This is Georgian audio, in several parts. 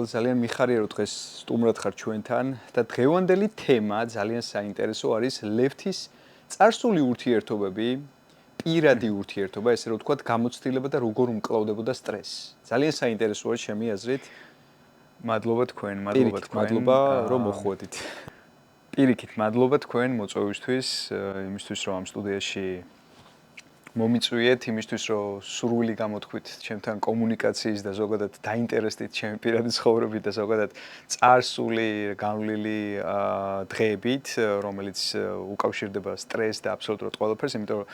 ძალიან მიხარია რომ დღეს სტუმრად ხარ ჩვენთან და დღევანდელი თემა ძალიან საინტერესო არის ლევთის წარსული ურთიერთობები, პირადი ურთიერთობა, ესე რომ ვთქვათ, გამოცდილება და როგორ უმკლავდებოდა სტრესი. ძალიან საინტერესოა ჩემი აზრით. მადლობა თქვენ. მადლობა რომ მოხვედით. პირიქით, მადლობა თქვენ მოწვევისთვის, იმისთვის რომ ამ სტუდიაში მომიწვიეთ, იმისთვის რომ სურვილი გამოთქვით ჩემთან კომუნიკაციის და ზოგადად დაინტერესდით ჩემი პირადი ცხოვრებით და ზოგადად წარსული განვლილი დღეებით, რომელიც უკავშირდება სტრესს და აბსოლუტურად ყველაფერს, იმიტომ რომ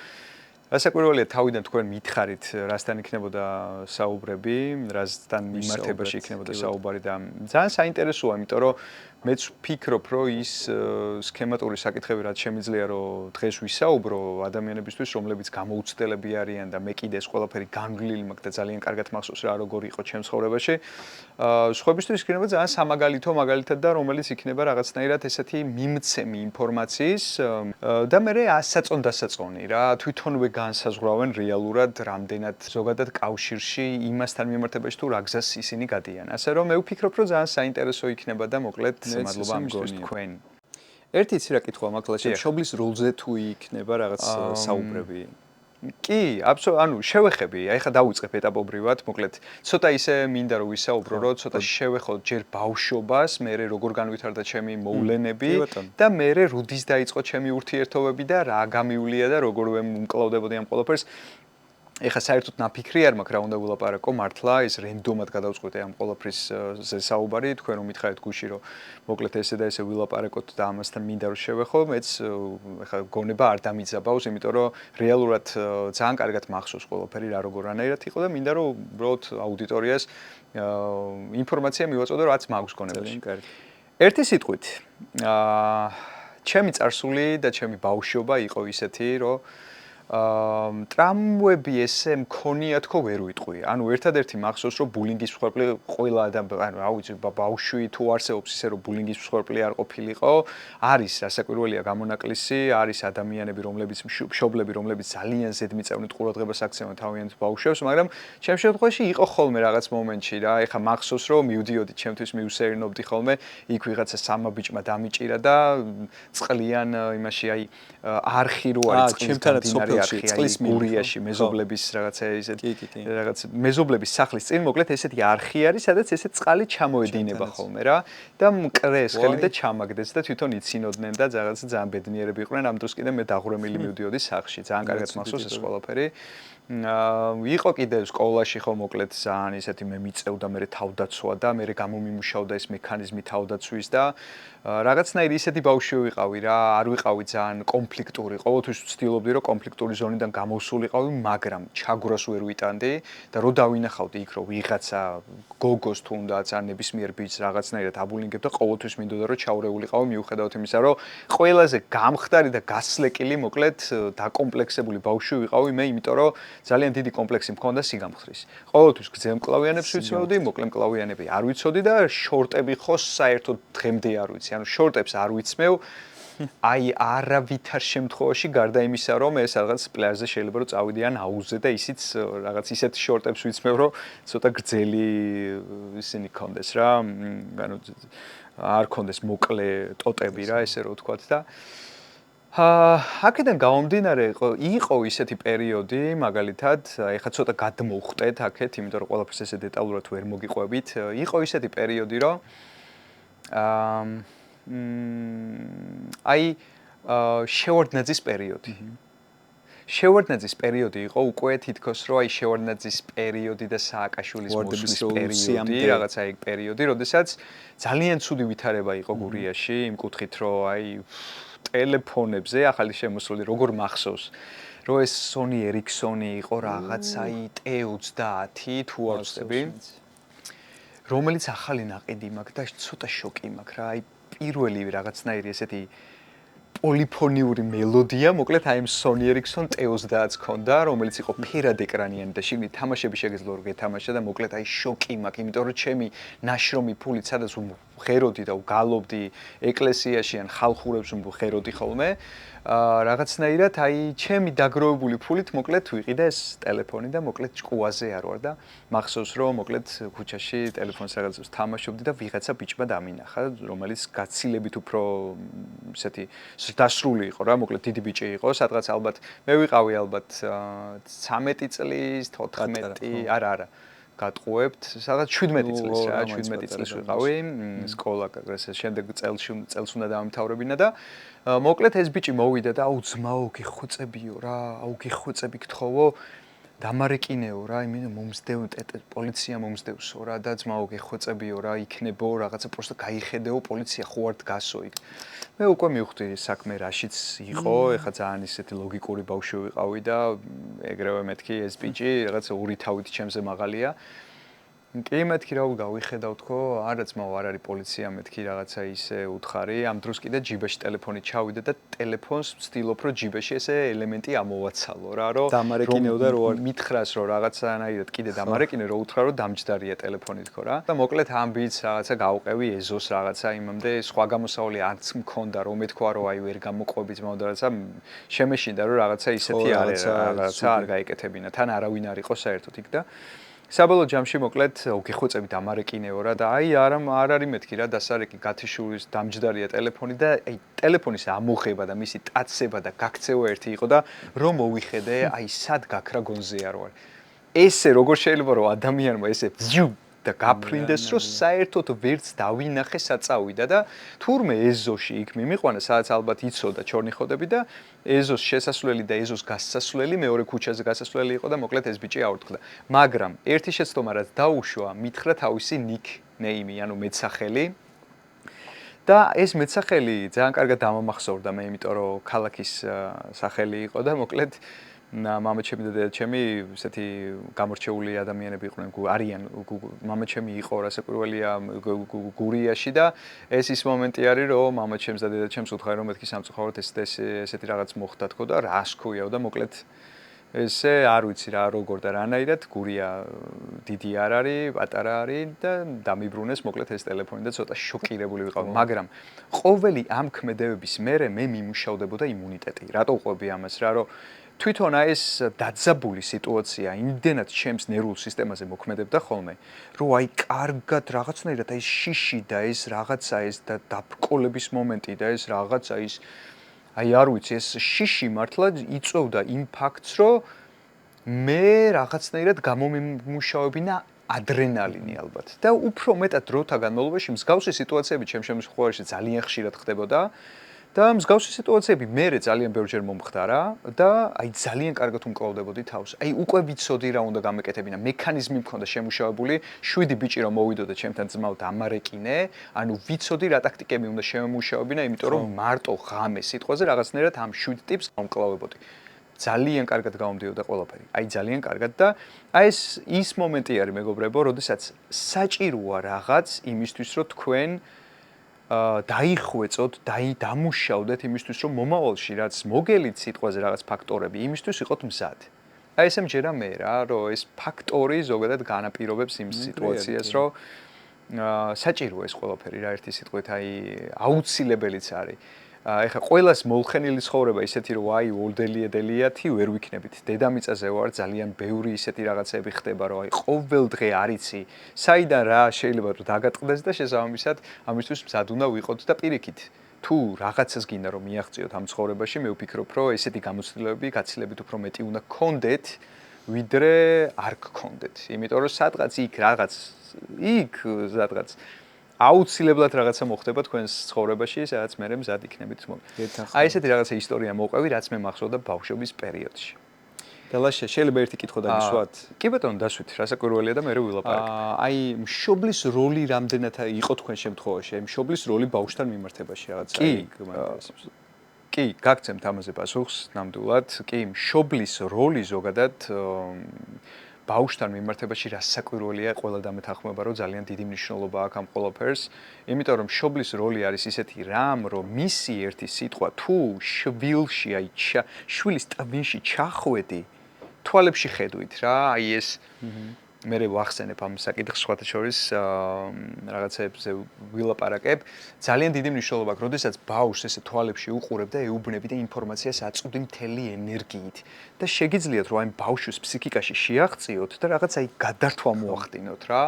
რასაკვირველია თავიდან თქვენ მითხარით, რასთან იქნებოდა საუბრები, რასთან მიმართებაში იქნებოდა საუბარი და ძალიან საინტერესოა, იმიტომ რომ მეც ვფიქრობ, რომ ის სქემატური საკითხები, რაც შემიძლია რომ დღეს ვისაუბრო ადამიანებისთვის, რომლებიც გამოუცდელები არიან და მე კიდე ეს ყველაფერი განვლილი მაქვს და ძალიან კარგად მახსოვს რა როგორ იყო ჩემს ცხოვრებაში. სხვებისთვის იქნება ძალიან სამაგალითო მაგალითად და რომელიც იქნება რაღაცნაირად ესეთი მიმცემი ინფორმაციის და მე ასაწონ-დასაწონი რა, თვითონვე განსაზღვრავენ რეალურად რამდენად ზოგადად კავშირში იმასთან მიმართებაში თუ რა გზას ისინი გადიან. ასე რომ მე ვფიქრობ, რომ ძალიან საინტერესო იქნება და მოკლედ მადლობა ამისთვის თქვენ. ერთი ცირა კითხვა მაქვს, მშობლის როლზე თუ იქნება რაღაც საუბრები. კი, ანუ შევეხები, აი ხა დავიწყებ ეტაპობრივად, მოკლედ ცოტა ისე მინდა რომ ვისაუბრო, რომ ცოტა შევეხოთ ჯერ ბავშვობას, მერე როგორ განვითარდა ჩემი მოვლენები და მერე როდის დაიწყო ჩემი ურთიერთობები და რა გამივლია და როგორ ვუმკლავდებოდი ამ ყველაფერს. ეხა საერთოდ ნაფიქრი არ მაქვს რა უნდა ვილაპარაკო, მართლა ის რენდომად გადავწყვეტე ამ ყველაფრის საუბარი, თქვენ რომ მითხარით გუში რომ მოკლედ ესე და ესე ვილაპარაკოთ და ამასთან მინდა რომ შევეხო, მეც ეხა გონება არ დამიძაბავს, იმიტომ რომ რეალურად ძალიან კარგად მახსოვს ყველაფერი რა როგორანაირად იყო და მინდა რომ უბრალოდ აუდიტორიას ინფორმაცია მივაწოდო რაც მაქვს გონებაში. ერთი სიტყვით, ჩემი წარსული და ჩემი ბავშვობა იყო ისეთი, რომ ტრამვები ესე მქონია თქო ვერ ვიტყვი. ანუ ერთადერთი მახსოვს რომ ბულინგის მსხვერპლი ყველა ანუ რა ვიცი ბავშვი თუ არსებობს ისე რომ ბულინგის მსხვერპლი არ ყოფილიყო, არის რასაკვირველია გამონაკლისი, არის ადამიანები რომლებიც მშობლები რომლებიც ძალიან ზედმიწევნით ყურადღებას აქცევენ თავიანთ ბავშვებს, მაგრამ ჩემ შემთხვევაში იყო ხოლმე რაღაც მომენტში რა, ეხა მახსოვს რომ მივდიოდი ჩემთვის მივსეირნობდი ხოლმე, იქ ვიღაცა სამა ბიჭმა დამიჭირა და წყლიან იმაში აი არხი რო არის ჩემთანაც წყლის გურიაში მეზობლების რაღაცა ისეთი რაღაც მეზობლების სახლის წინ მოკლედ ესეთი არხი არის, სადაც ესე წყალი ჩამოედინება ხოლმე რა და მკრეს ხელი და ჩამაგდეს და თვითონ იცინოდნენ და რაღაცა ძალიან ბედნიერები იყვნენ. ამ დროს კიდე მე დაღურემილი მივდიოდი სახლში. ძალიან კარგად მახსოვს ეს ყველაფერი. იყო კიდე სკოლაში ხო მოკლედ ძალიან ისეთი მე მიწევდა მე თავდაცვა და მე გამომიმუშავდა ეს მექანიზმი თავდაცვის და რაღაცნაირი ისეთი ბავშვი ვიყავი რა, არ ვიყავი ძალიან კონფლიქტური. ყოველთვის ვცდილობდი რომ კონფლიქტური ზონიდან გამოსულიყავი, მაგრამ ჩაგვრას ვერ ვიტანდი და რო დავინახავდი იქ რომ ვიღაცა გოგოს თუნდაც ან ნებისმიერ ბიჭს რაღაცნაირად აბულინგებდა, ყოველთვის მინდოდა რომ ჩავრეულიყავი მიუხედავად იმისა, რომ ყველაზე გამხდარი და გასლეკილი მოკლედ დაკომპლექსებული ბავშვი ვიყავი მე, იმიტომ რომ ძალიან დიდი კომპლექსი მქონდა სიგამხდრის. ყოველთვის გზემკლავიანებს ვიცოდი, მოკლემკლავიანები არ ვიცოდი და შორტები ხო საერთოდ დღემდე არ ვიცი. ანუ შორტებს არ ვიცმევ. აი არავითარ შემთხვევაში გარდა იმისა, რომ ეს რაღაც პლაჟზე შეიძლება რომ წავიდიან აუზზე და ისიც რაღაც ისეთ შორტებს ვიცმევ, რომ ცოტა გრძელი ისინი კონდეს რა, ანუ არ კონდეს მოკლე ტოტები რა, ესე რომ ვთქვათ და აქედან გამომდინარე იყო ისეთი პერიოდი, მაგალითად, ეხლა ცოტა გადმოვხტეთ აქეთ, იმიტომ რომ ყველაფერს ესე დეტალურად ვერ მოგიყვებით. იყო ისეთი პერიოდი, რომ აი შევარდნაძის პერიოდი. შევარდნაძის პერიოდი იყო უკვე თითქოს რომ აი შევარდნაძის პერიოდი და სააკაშვილის მოსვლის პერიოდი, რაღაცა ეგ პერიოდი, როდესაც ძალიან ცუდი ვითარება იყო გურიაში, იმ კუთხით რომ აი ტელეფონებზე ახალი შემოსული როგორ მახსოვს რომ ეს Sony Ericsson-ი იყო რაღაც აი T30 თუ არ ვწდები, რომელიც ახალი ნაყიდი მაქვს და ცოტა შოკი მაქვს რა, აი პირველი რაღაცნაირი ესეთი პოლიფონიური მელოდია, მოკლედ აი ამ Sony Ericsson T30-ს ქონდა, რომელიც იყო ფერად ეკრანიანი და შიგნით თამაშები შეგეძლო რომ გეთამაშა და მოკლედ აი შოკი მაქვს, იმიტომ რომ ჩემი ნაშრომი ფულით სადაც ვღეროდი და ვგალობდი ეკლესიაში ან ხალხურებს ვღეროდი ხოლმე. რაღაცნაირად აი ჩემი დაგროვებული ფულით მოკლედ ვიყიდა ეს ტელეფონი და მოკლედ ჭკუაზე არ ვარ და მახსოვს რომ მოკლედ ქუჩაში ტელეფონს რაღაცას თამაშობდი და ვიღაცა ბიჭმა დამინახა რომელიც გაცილებით უფრო ესეთი დასრული იყო რა მოკლედ დიდი ბიჭი იყო სადღაც ალბათ მე ვიყავი ალბათ 13 წლის 14 არა გატყუებთ სადღაც 17 წლის რა 17 წლის ვიყავი სკოლა კაგრეს შემდეგ წელს უნდა დავამთავრებინა და მოკლედ ეს ბიჭი მოვიდა და აუ ძმაო გიხუწებიო რა აუ გიხუწები გთხოვო დამარეკინეო რა იმენ მომსდევ პოლიცია მომსდევსო რა და ძმაო გიხუწებიო რა იქნებო რაღაცა პროსტა გაიხედეო პოლიცია ხო არ დგასო იქ მე უკვე მივხვდი საქმე რაშიც იყო ეხა ძალიან ისეთი ლოგიკური ბავშვი ვიყავი და ეგრევე მეთქი ეს ბიჭი რაღაცა ურითავით ჩემზე მაღალია კი მეთქი რა გავიხედავ თქო არა ძმაო არ არის პოლიცია მეთქი რაღაცა ისე უთხარი ამ დროს კიდე ჯიბეში ტელეფონი ჩავიდა და ტელეფონს ვცდილობ რომ ჯიბეში ესე ელემენტი ამოვაცალო რა რომ დამარეკინეოდა რო არ მითხრას რომ რაღაცანაირად კიდე დამარეკინე რომ უთხრა რომ დამჯდარია ტელეფონი თქო რა და მოკლედ ამ ბიჭს რაღაცა გავყევი ეზოს რაღაცა იმამდე სხვა გამოსავალი არც მქონდა რომ მეთქვა რომ აი ვერ გამოყვები ძმაო და რაღაცა შემეშინდა რომ რაღაცა ისეთი არის რაღაცა არ გაიკეთებინა თან არავინ არ იყო საერთოდ იქ და საბოლოო ჯამში მოკლედ გიხუწები დამარეკინეო რა და აი არ არის მეთქი რა დასარეკი გათიშურის დამჯდარია ტელეფონი და აი ტელეფონის ამოღება და მისი ტაცება და გაქცევა ერთი იყო და რომ მოვიხედე აი სად გაქრა გონზე არ ვარ ესე როგორ შეიძლება რომ ადამიანმა ესე და გაფრინდეს რომ საერთოდ ვერც დავინახე საწავიდა და თურმე ეზოში იქ მიმიყვანა სადაც ალბათ იცოდა ჩორნი ხოდები და ეზოს შესასვლელი და ეზოს გასასვლელი მეორე ქუჩაზე გასასვლელი იყო და მოკლედ ეს ბიჭი აორთქდა მაგრამ ერთი შეცდომა რაც დაუშვა მითხრა თავისი ნიკნეიმი ანუ მეცახელი და ეს მეცახელი ძალიან კარგად დამამახსოვრდა მე იმიტომ რომ ქალაქის სახელი იყო და მოკლედ მამაჩემი და დედაჩემი ესეთი გამორჩეული ადამიანები იყვნენ არიან მამაჩემი იყო რასაკვირველია გურიაში და ეს ის მომენტი არის რომ მამაჩემს და დედაჩემს უთხარი რომ მეთქი სამწუხაროდ ესეთი რაღაც მოხდა თქო და რას ქვიაო და მოკლედ ესე არ ვიცი რა როგორ და რანაირად გურია დიდი არ არის პატარა არის და დამიბრუნეს მოკლედ ეს ტელეფონი და ცოტა შოკირებული ვიყავ მაგრამ ყოველი ამ ქმედებების მერე მე მიმუშავდებოდა იმუნიტეტი რატო ყვები ამას რა რომ თვითონ ეს დაძაბული სიტუაცია იმდენად ჩემს ნერვულ სისტემაზე მოქმედებდა ხოლმე, რომ აი კარგად რაღაცნაირად აი შიში და ეს რაღაცა ეს და დაბრკოლების მომენტი და ეს რაღაცა ის აი არ ვიცი ეს შიში მართლა იწვევდა იმ ფაქტს, რომ მე რაღაცნაირად გამომიმუშავებინა ადრენალინი ალბათ და უფრო მეტად დროთა განმავლობაში მსგავსი სიტუაციები ჩემს შემთხვევაში ძალიან ხშირად ხდებოდა და მსგავსი სიტუაციები მერე ძალიან ბევრჯერ მომხდარა და აი ძალიან კარგად უმკლავდებოდი თავს. აი უკვე ვიცოდი რა უნდა გამეკეთებინა, მექანიზმი მქონდა შემუშავებული, 7 ბიჭი რომ მოვიდოდა ჩემთან ძმაო დამარეკინე, ანუ ვიცოდი რა ტაქტიკები უნდა შემუშავებინა, იმიტომ რომ მარტო ღამე სიტყვაზე რაღაცნაირად ამ 7 ტიპს გამკლავებოდი. ძალიან კარგად გამომდიოდა ყველაფერი. აი ძალიან კარგად და აი ეს ის მომენტი არის მეგობრებო, როდესაც საჭიროა რაღაც იმისთვის რომ თქვენ დაიხვეწოთ, დამუშავდეთ იმისთვის, რომ მომავალში რაც მოგელით სიტყვაზე რაღაც ფაქტორები, იმისთვის იყოთ მზად. აი ესე მჯერა მე რა, რომ ეს ფაქტორი ზოგადად განაპირობებს იმ სიტუაციას, რომ საჭიროა ეს ყველაფერი რა ერთი სიტყვით, აი აუცილებელიც არის. ეხლა ყველას მოულხენილი ცხოვრება ისეთი რომ აი ოლდელიედელიათი ვერ ვიქნებით. დედამიწაზე ვარ ძალიან ბევრი ისეთი რაღაცები ხდება რომ აი ყოველ დღე არიცი საიდან რა შეიძლება რომ დაგატყდეს და შესაბამისად ამისთვის მზად უნდა ვიყოთ და პირიქით თუ რაღაცას გინდა რომ მიაღწიოთ ამ ცხოვრებაში მე ვფიქრობ რომ ესეთი გამოცდილებები გაცილებით უფრო მეტი უნდა გქონდეთ ვიდრე არ გქონდეთ. იმიტომ რომ სადღაც იქ სადღაც აუცილებლად რაღაცა მოხდება თქვენს ცხოვრებაში, სადაც მე მზად იქნებით მოკლედ. აი ესეთი რაღაცა ისტორია მოვყვევი, რაც მე მახსოვდა ბავშვობის პერიოდში. დალაშა, შეიძლება ერთი კითხვა დაგისვათ? კი ბატონო, დასვით, რასაკვირველია და მე ვილაპარაკე. აი მშობლის როლი რამდენად იყო თქვენ შემთხვევაში? აი მშობლის როლი ბავშვთან მიმართებაში რაღაცა კი, გაგცემთ ამაზე პასუხს ნამდვილად. კი, მშობლის როლი ზოგადად ბავშვთან მიმართებაში რასაკვირველია ყველა დამეთანხმება რომ ძალიან დიდი მნიშვნელობა აქვს ამ ყველაფერს იმიტომ რომ მშობლის როლი არის ისეთი რამ რომ მისი ერთი სიტყვა თუ შვილში აი შვილის ტვინში ჩახვედი თვალებში ხედვით რა აი ეს მე ვახსენებ ამ საკითხს სხვათა შორის რაღაცებზე ვილაპარაკებ. ძალიან დიდი მნიშვნელობა აქვს, როდესაც ბავშვს ესე თვალებში უყურებ და ეუბნები და ინფორმაციას აწვდი მთელი ენერგიით და შეგიძლიათ რომ აი ბავშვის ფსიქიკაში შეაღწიოთ და რაღაც აი გადართვა მოახდინოთ რა.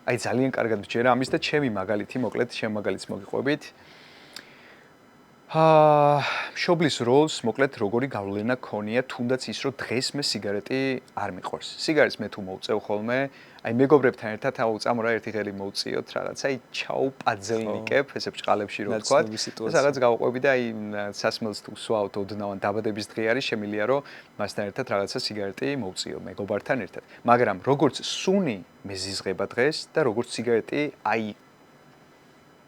აი ძალიან კარგად ვჯერა ამის და ჩემი მაგალითი, მოკლედ ჩემ მაგალითს მოგიყვებით. მშობლის როლს მოკლედ როგორი გავლენა ქონია თუნდაც ის რომ დღეს მე სიგარეტი არ მიყვარს. სიგარეტს მე თუ მოვწევ ხოლმე, აი მეგობრებთან ერთად წამო რა ერთი ღერი მოვწიოთ რაღაცა, აი ჩაუპაძელნიკებ, ესე ბჭყალებში რო ვთქვა. ეს რაღაც გავყვები და აი სასმელს თუ სვავთ ოდნავ დაბადების დღე არის, შემილია რომ მასთან ერთად რაღაცა სიგარეტი მოვწიო მეგობართან ერთად. მაგრამ როგორც სუნი მე ზიზღება დღეს და როგორც სიგარეტი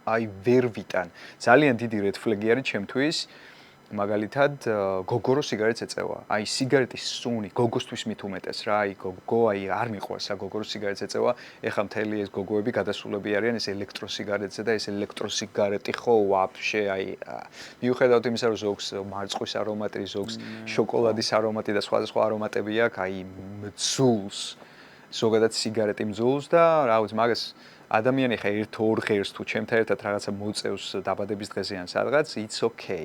აი ვერ ვიტან. ძალიან დიდი red flag-ი არის ჩემთვის. მაგალითად, გოგო რო სიგარეტს ეწევა. აი სიგარეტის სუნი გოგოსთვის მით უმეტეს რა. აი გოგო აი არ მიყვარს რა გოგო რო სიგარეტს ეწევა. ეხლა მთელი ეს გოგოები გადასულები არიან ეს ელექტროსიგარეტზე და ეს ელექტროსიგარეტი ხო ვაფშე აი მიუხედავად იმისა რომ ზოგს მარწყვის არომატი, ზოგს შოკოლადის არომატი და სხვადასხვა არომატები აქვს, აი მძულს. ზოგადად სიგარეტი მძულს და რა ვიცი მაგას ადამიანი ხა ერთ-ორ ღერს თუ ჩემთან ერთად რაღაცა მოწევს დაბადების დღეზე ან სადღაც, it's okay.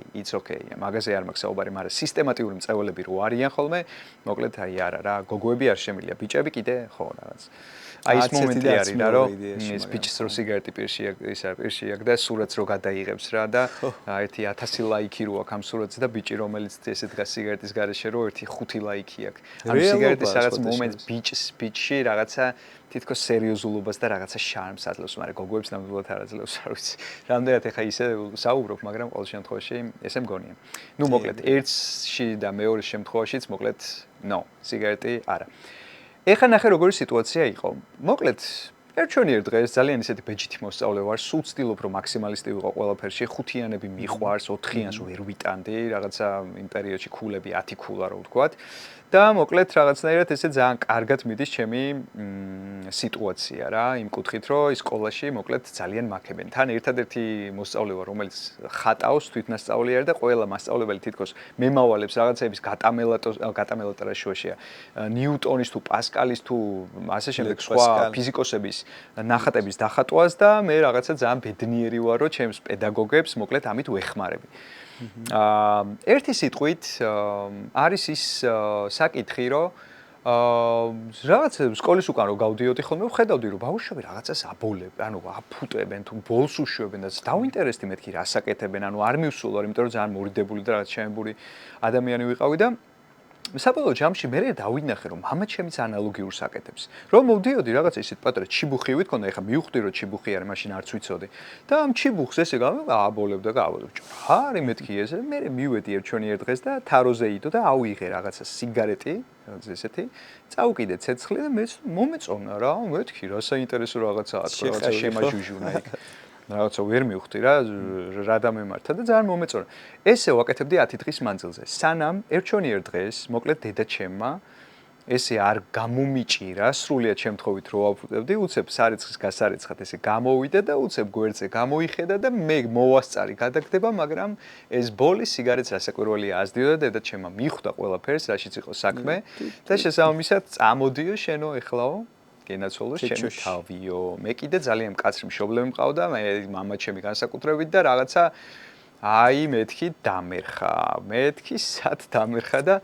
მაგაზე არ მაქვს საუბარი, მაგრამ სისტემატიური მწეველები რო არიან ხოლმე, მოკლედ აი არა რა, გოგოები არ შემილია, ბიჭები კიდე ხო რაღაც. აი ეს მომენტი არის რა, რომ ეს ბიჭს რო სიგარეტი პირში აქვს და სურათს რო გადაიღებს რა და ერთი 1000 ლაიქი რო აქვს ამ სურათზე და ბიჭი რომელიც ესე დგას სიგარეტის გარეშე რო ერთი 5 ლაიქი აქვს. ამ სიგარეტის რაღაც მომენტს ბიჭში რაღაცა თითქოს სერიოზულობას და რაღაცა შარმს აძლევს, მაგრამ გოგოებს ნამდვილად არ აძლევს, არ ვიცი. რამდენად ეხა ისე საუბრობ, მაგრამ ყოველ შემთხვევაში ესე მგონია. ნუ მოკლედ, ერთში და მეორე შემთხვევაშიც მოკლედ, სიგარეტი არა. ეხა ნახე როგორი სიტუაცია იყო. მოკლედ, ერთშონიერ დღეს ძალიან ისეთი ბეჯითი მოსწავლე ვარ, სულ ვცდილობ რომ მაქსიმალისტი ვიყო ყველაფერში, 5-იანები მიყვარს, 4-იანს ვერ ვიტანდი, რაღაცა იმ პერიოდში ქულები 10 ქულა რო ვთქვათ. და მოკლედ რაღაცნაირად ესე ძალიან კარგად მიდის ჩემი სიტუაცია რა, იმ კუთხით რომ სკოლაში მოკლედ ძალიან მაქებენ. თან ერთადერთი მოსწავლე ვარ, რომელიც ხატავს თვითნასწავლი არის და ყველა მასწავლებელი თითქოს მემავალებს რაღაცების გატამელატა რა შუაშია. ნიუტონის თუ პასკალის თუ ასე შემდეგ სხვა ფიზიკოსების ნახატების დახატვას და მე რაღაცა ძალიან ბედნიერი ვარ, რომ ჩემს პედაგოგებს მოკლედ ამით ვეხმარები. ერთი სიტყვით არის ის საკითხი, რომ რაღაც სკოლის უკან რო გავდიოდი ხოლმე ვხედავდი რომ ბავშვები რაღაცას აბოლებენ, ანუ აფუტებენ თუ ბოლს უშვებენ და დაუინტერესდი მეთქი რა საკეთებენ, ანუ არ მივსულ ვარ, იმიტომ რომ ძალიან მორიდებული და რაღაც შემებული ადამიანი ვიყავი და საბოლოო ჯამში მე დავინახე რომ მამა ჩემიც ანალოგიურს აკეთებს. რომ მოვდიოდი რაღაცა ისეთ პატარა ჩიბუხივით ქონდა, ეხლა მივხვდი რომ ჩიბუხი არის, მაშინ არც ვიცოდი. და ამ ჩიბუხს ესე გააბოლებ და გააბოლებ. არი მეთქი ესე, მე მივედი ერთშონიერ დღეს და თაროზე იდო და ავიღე რაღაცა სიგარეტი, რაღაც ესეთი. წავკიდე ცეცხლი და მე მომეწონა რა, მეთქი რა საინტერესო რაღაცაა, რაღაცა შემაჟუჟუნა იქ. რაღაცა ვერ მივხვდი რა დამემართა და ძალიან მომეწონა. ესე ვაკეთებდი 10 დღის მანძილზე. სანამ ერთშონიერ დღეს, მოკლედ დედაჩემმა ესე არ გამომიჭირა, სრულიად შემთხვევით რო ავფუტებდი, უცებ სარიცხის გასარიცხად ესე გამოვიდა და უცებ გვერდზე გამოიხედა და მე მოვასწარი გადაგდება, მაგრამ ეს ბოლი სიგარეტს რასაკვირველია აზდიოდა და დედაჩემმა მიხვდა ყველაფერს, რაშიც იყო საქმე და შესაბამისად წამოდიო შენო ეხლაო გენაცვალო ჩემი თავიო. მე კიდე ძალიან მკაცრი მშობლები მყავდა, მე მამაჩემი განსაკუთრებით და რაღაცა აი მეთქი დამერხა. მეთქი სად დამერხა და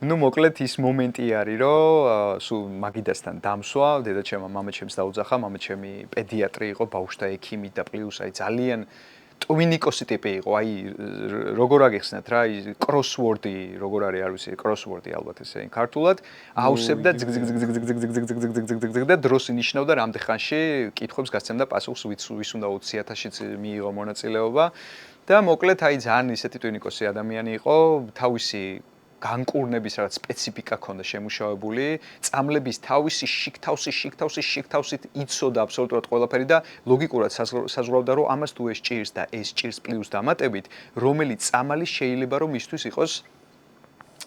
ნუ მოკლედ ის მომენტი არის, რომ სულ მაგიდასთან დამსვა, დედაჩემმა მამაჩემს დაუძახა, მამაჩემი პედიატრი იყო, ბავშვთა ექიმი და პლუს აი ძალიან ტვინიკოსი ტიპი იყო, აი როგორ აგიხსნათ რა, ის კროსვორდი, როგორ არის, არ ვიცი, კროსვორდი ალბათ ესე ქართულად, აუსებდა ძგ და დროს ინიშნავდა რამდენ ხანში კითხვებს გასცემდა პასუხს ვის უნდა 20,000-იც მიიღო მონაწილეობა და მოკლედ აი ძალიან ისეთი ტვინიკოსი ადამიანი იყო, თავისი განკურნების რაღაც სპეციფიკა ქონდა შემუშავებული, წამლების თავისი შიგთავსით იცოდა აბსოლუტურად ყველაფერი და ლოგიკურად საზღვრავდა რომ ამას თუ ეს ჭირს და ეს ჭირს პლუს დამატებით, რომელი წამალი შეიძლება რომ მისთვის იყოს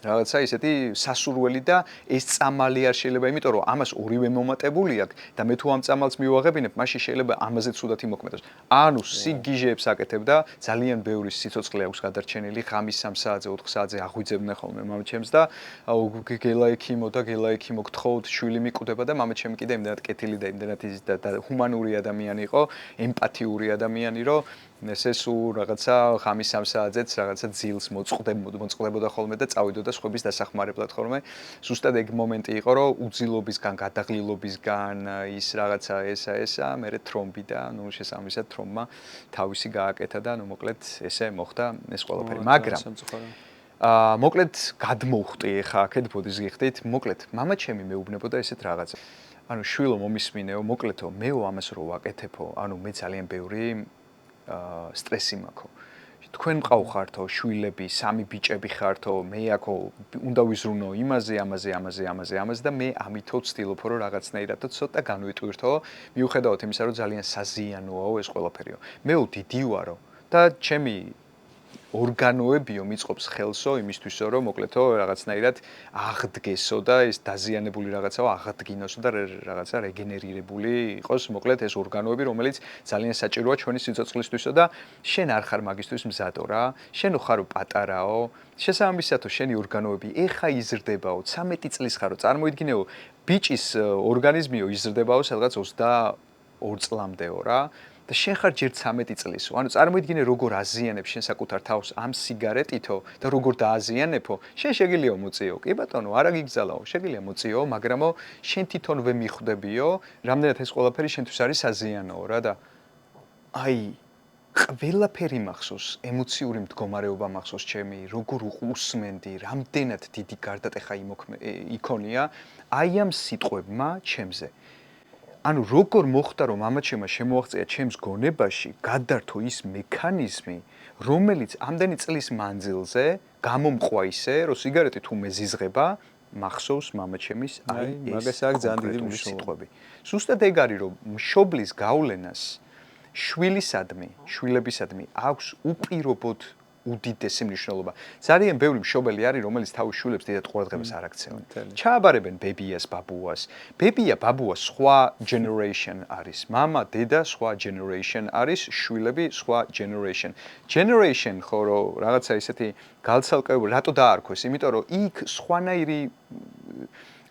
რაღაცა ისეთი სასურველი და ეს წამალი არ შეიძლება, იმიტომ რომ ამას ორივე მომატებული აქვს და მე თუ ამ წამალს მივაღებინებ, მაშინ შეიძლება ამაზე ცუდად იმოქმედოს. ანუ სიგიჟეებს აკეთებ და ძალიან ბევრი სიცოცხლე აქვს გადარჩენილი, ღამის 3 საათზე, 4 საათზე აღვიძებდნენ ხოლმე მამაჩემს და გელაიქიმო და გელაიქიმო გთხოვთ, შვილი მიკვდება და მამაჩემი კიდე იმდენად კეთილი და იმდენად და ჰუმანური ადამიანი იყო, ემპათიური ადამიანი, რომ ესე სულ რაღაცა ღამის 3 საათზეც რაღაცა ძილს მოწყდებოდა ხოლმე და წავიდოდა სხვების დასახმარებლად ხოლმე. ზუსტად ეგ მომენტი იყო, რომ უძილობისგან, გადაღლილობისგან ის რაღაცა ესა, მერე თრომბი და ნუ შესაბამისად თრომბმა თავისი გააკეთა და ნუ მოკლედ ესე მოხდა ეს ყველაფერი. მაგრამ მოკლედ გადმოვხტი ახლა აქეთ ბოდის გიხდით. მოკლედ მამაჩემი მეუბნებოდა ესეთ რაღაცა. ანუ შვილო მომისმინეო, მოკლედო, მეო ამას რო ვაკეთებო, ანუ მე ძალიან ბევრი სტრესი მაქვს. თქვენ მყავხართო, შვილები, 3 ბიჭები ხართო, მე აქო უნდა ვიზრუნო ამაზე და მე ამითო ვცდილობ რომ რაღაცნაირად ცოტა განვიტვირთო, მიუხედავად იმისა რომ ძალიან საზიანოა ეს ყველაფერიო. მეო დიდი ვარო და ჩემი ორგანოებიო მიწყობს ხელსო იმისთვისო რომ მოკლედო რაღაცნაირად აღდგესო და ეს დაზიანებული რაღაცაო აღდგინოსო და რაღაცა რეგენერირებული იყოს მოკლედ ეს ორგანოები რომელიც ძალიან საჭიროა ჩვენი სიცოცხლისთვისო და შენ არ ხარ მაგისთვის მზადო რა შენ ხარო პატარაო შესაბამისათო შენი ორგანოები ეხა იზრდებაო 13 წლის ხარო წარმოიდგინეო ბიჭის ორგანიზმიო იზრდებაო სადღაც 22 წლამდეო რა და შენ ხარ ჯერ 13 წლისო. ანუ წარმოიდგინე როგორ აზიანებ შენ საკუთარ თავს ამ სიგარეტითო და როგორ დააზიანებო. შენ შეგიძლია მოწიო. კი ბატონო, არა გიგზალაო, შეგიძლია მოწიო, მაგრამო შენ თვითონვე მიხვდებიო, რამდენად ეს ყველაფერი შენთვის არის საზიანოო რა და აი ყველაფერი მახსოვს, ემოციური მდგომარეობა მახსოვს ჩემი, როგორ უსმენდი, რამდენად დიდი გარდატეხა იქონია აი ამ სიტყვებმა ჩემზე. ანუ როგორ მოხდა რომ მამაჩემმა შემოაღწია ჩემს გონებაში გადართო ის მექანიზმი რომელიც ამდენი წლის მანძილზე გამომყვა ისე რომ სიგარეტი თუ მეზიზღება მახსოვს მამაჩემის აი მაგას აქ ძალიან დიდი მნიშვნელობა. ზუსტად ეგ არის რომ მშობლის გავლენას შვილებისადმი აქვს უპირობოდ უდიდესი მნიშვნელობა. ძალიან ბევრი მშობელი არის, რომელიც თავის შვილებს დიდად ყურადღებას არ აქცევენ. ჩააბარებენ ბებიას, ბაბუას. ბებია, ბაბუა სხვა generation არის. მამა, დედა სხვა generation არის, შვილები სხვა generation. Generation ხო რომ რაღაცა ისეთი გალცალკევებული, რატო დაარქვეს? იმიტომ რომ იქ სხვანაირი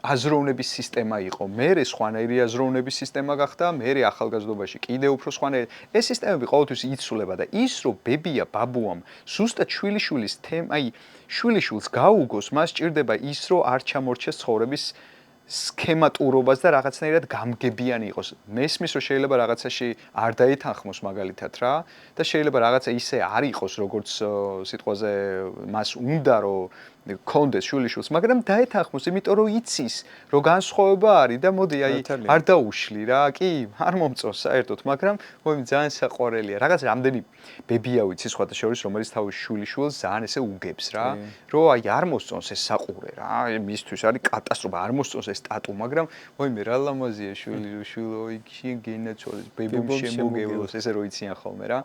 აზროვნების სისტემა იყო. მერე სხვანაირი აზროვნების სისტემა გახდა, მერე ახალგაზრდობაში კიდე უფრო სხვანაირი. ეს სისტემები ყოველთვის იცვლება და ის რომ ბებია ბაბუამ ზუსტად შვილიშვილის აი შვილიშვილს გაუგოს, მას ჭირდება ის რომ არ ჩამორჩეს ცხოვრების სქემატურობას და რაღაცნაირად გამგებიანი იყოს. მესმის რომ შეიძლება რაღაცაში არ დაეთანხმოს მაგალითად რა და შეიძლება რაღაცა ისე არ იყოს როგორც სიტყვაზე მას უნდა რომ კონდეს შვილიშვილს, მაგრამ დაეთანხმოს, იმიტომ რომ იცის, რომ განსხვავება არის და მოდი აი არ დაუშლი რა, კი, არ მომწონს საერთოდ, მაგრამ მოიმ ძალიან საყვარელია. რაღაც რამდენი ბებია ვიცი სხვათა შორის, რომელიც თავის შვილიშვილს ძალიან ესე უგებს რა, რომ აი არ მოსწონს ეს საყურე რა, მისთვის არის კატასტროფა, არ მოსწონს ეს სტატუ, მაგრამ მოიმე რა ლამაზია შვილო, იქ გენაცვალეს, ბებიმ შემოგევლოს, ესე რო იციან ხოლმე რა.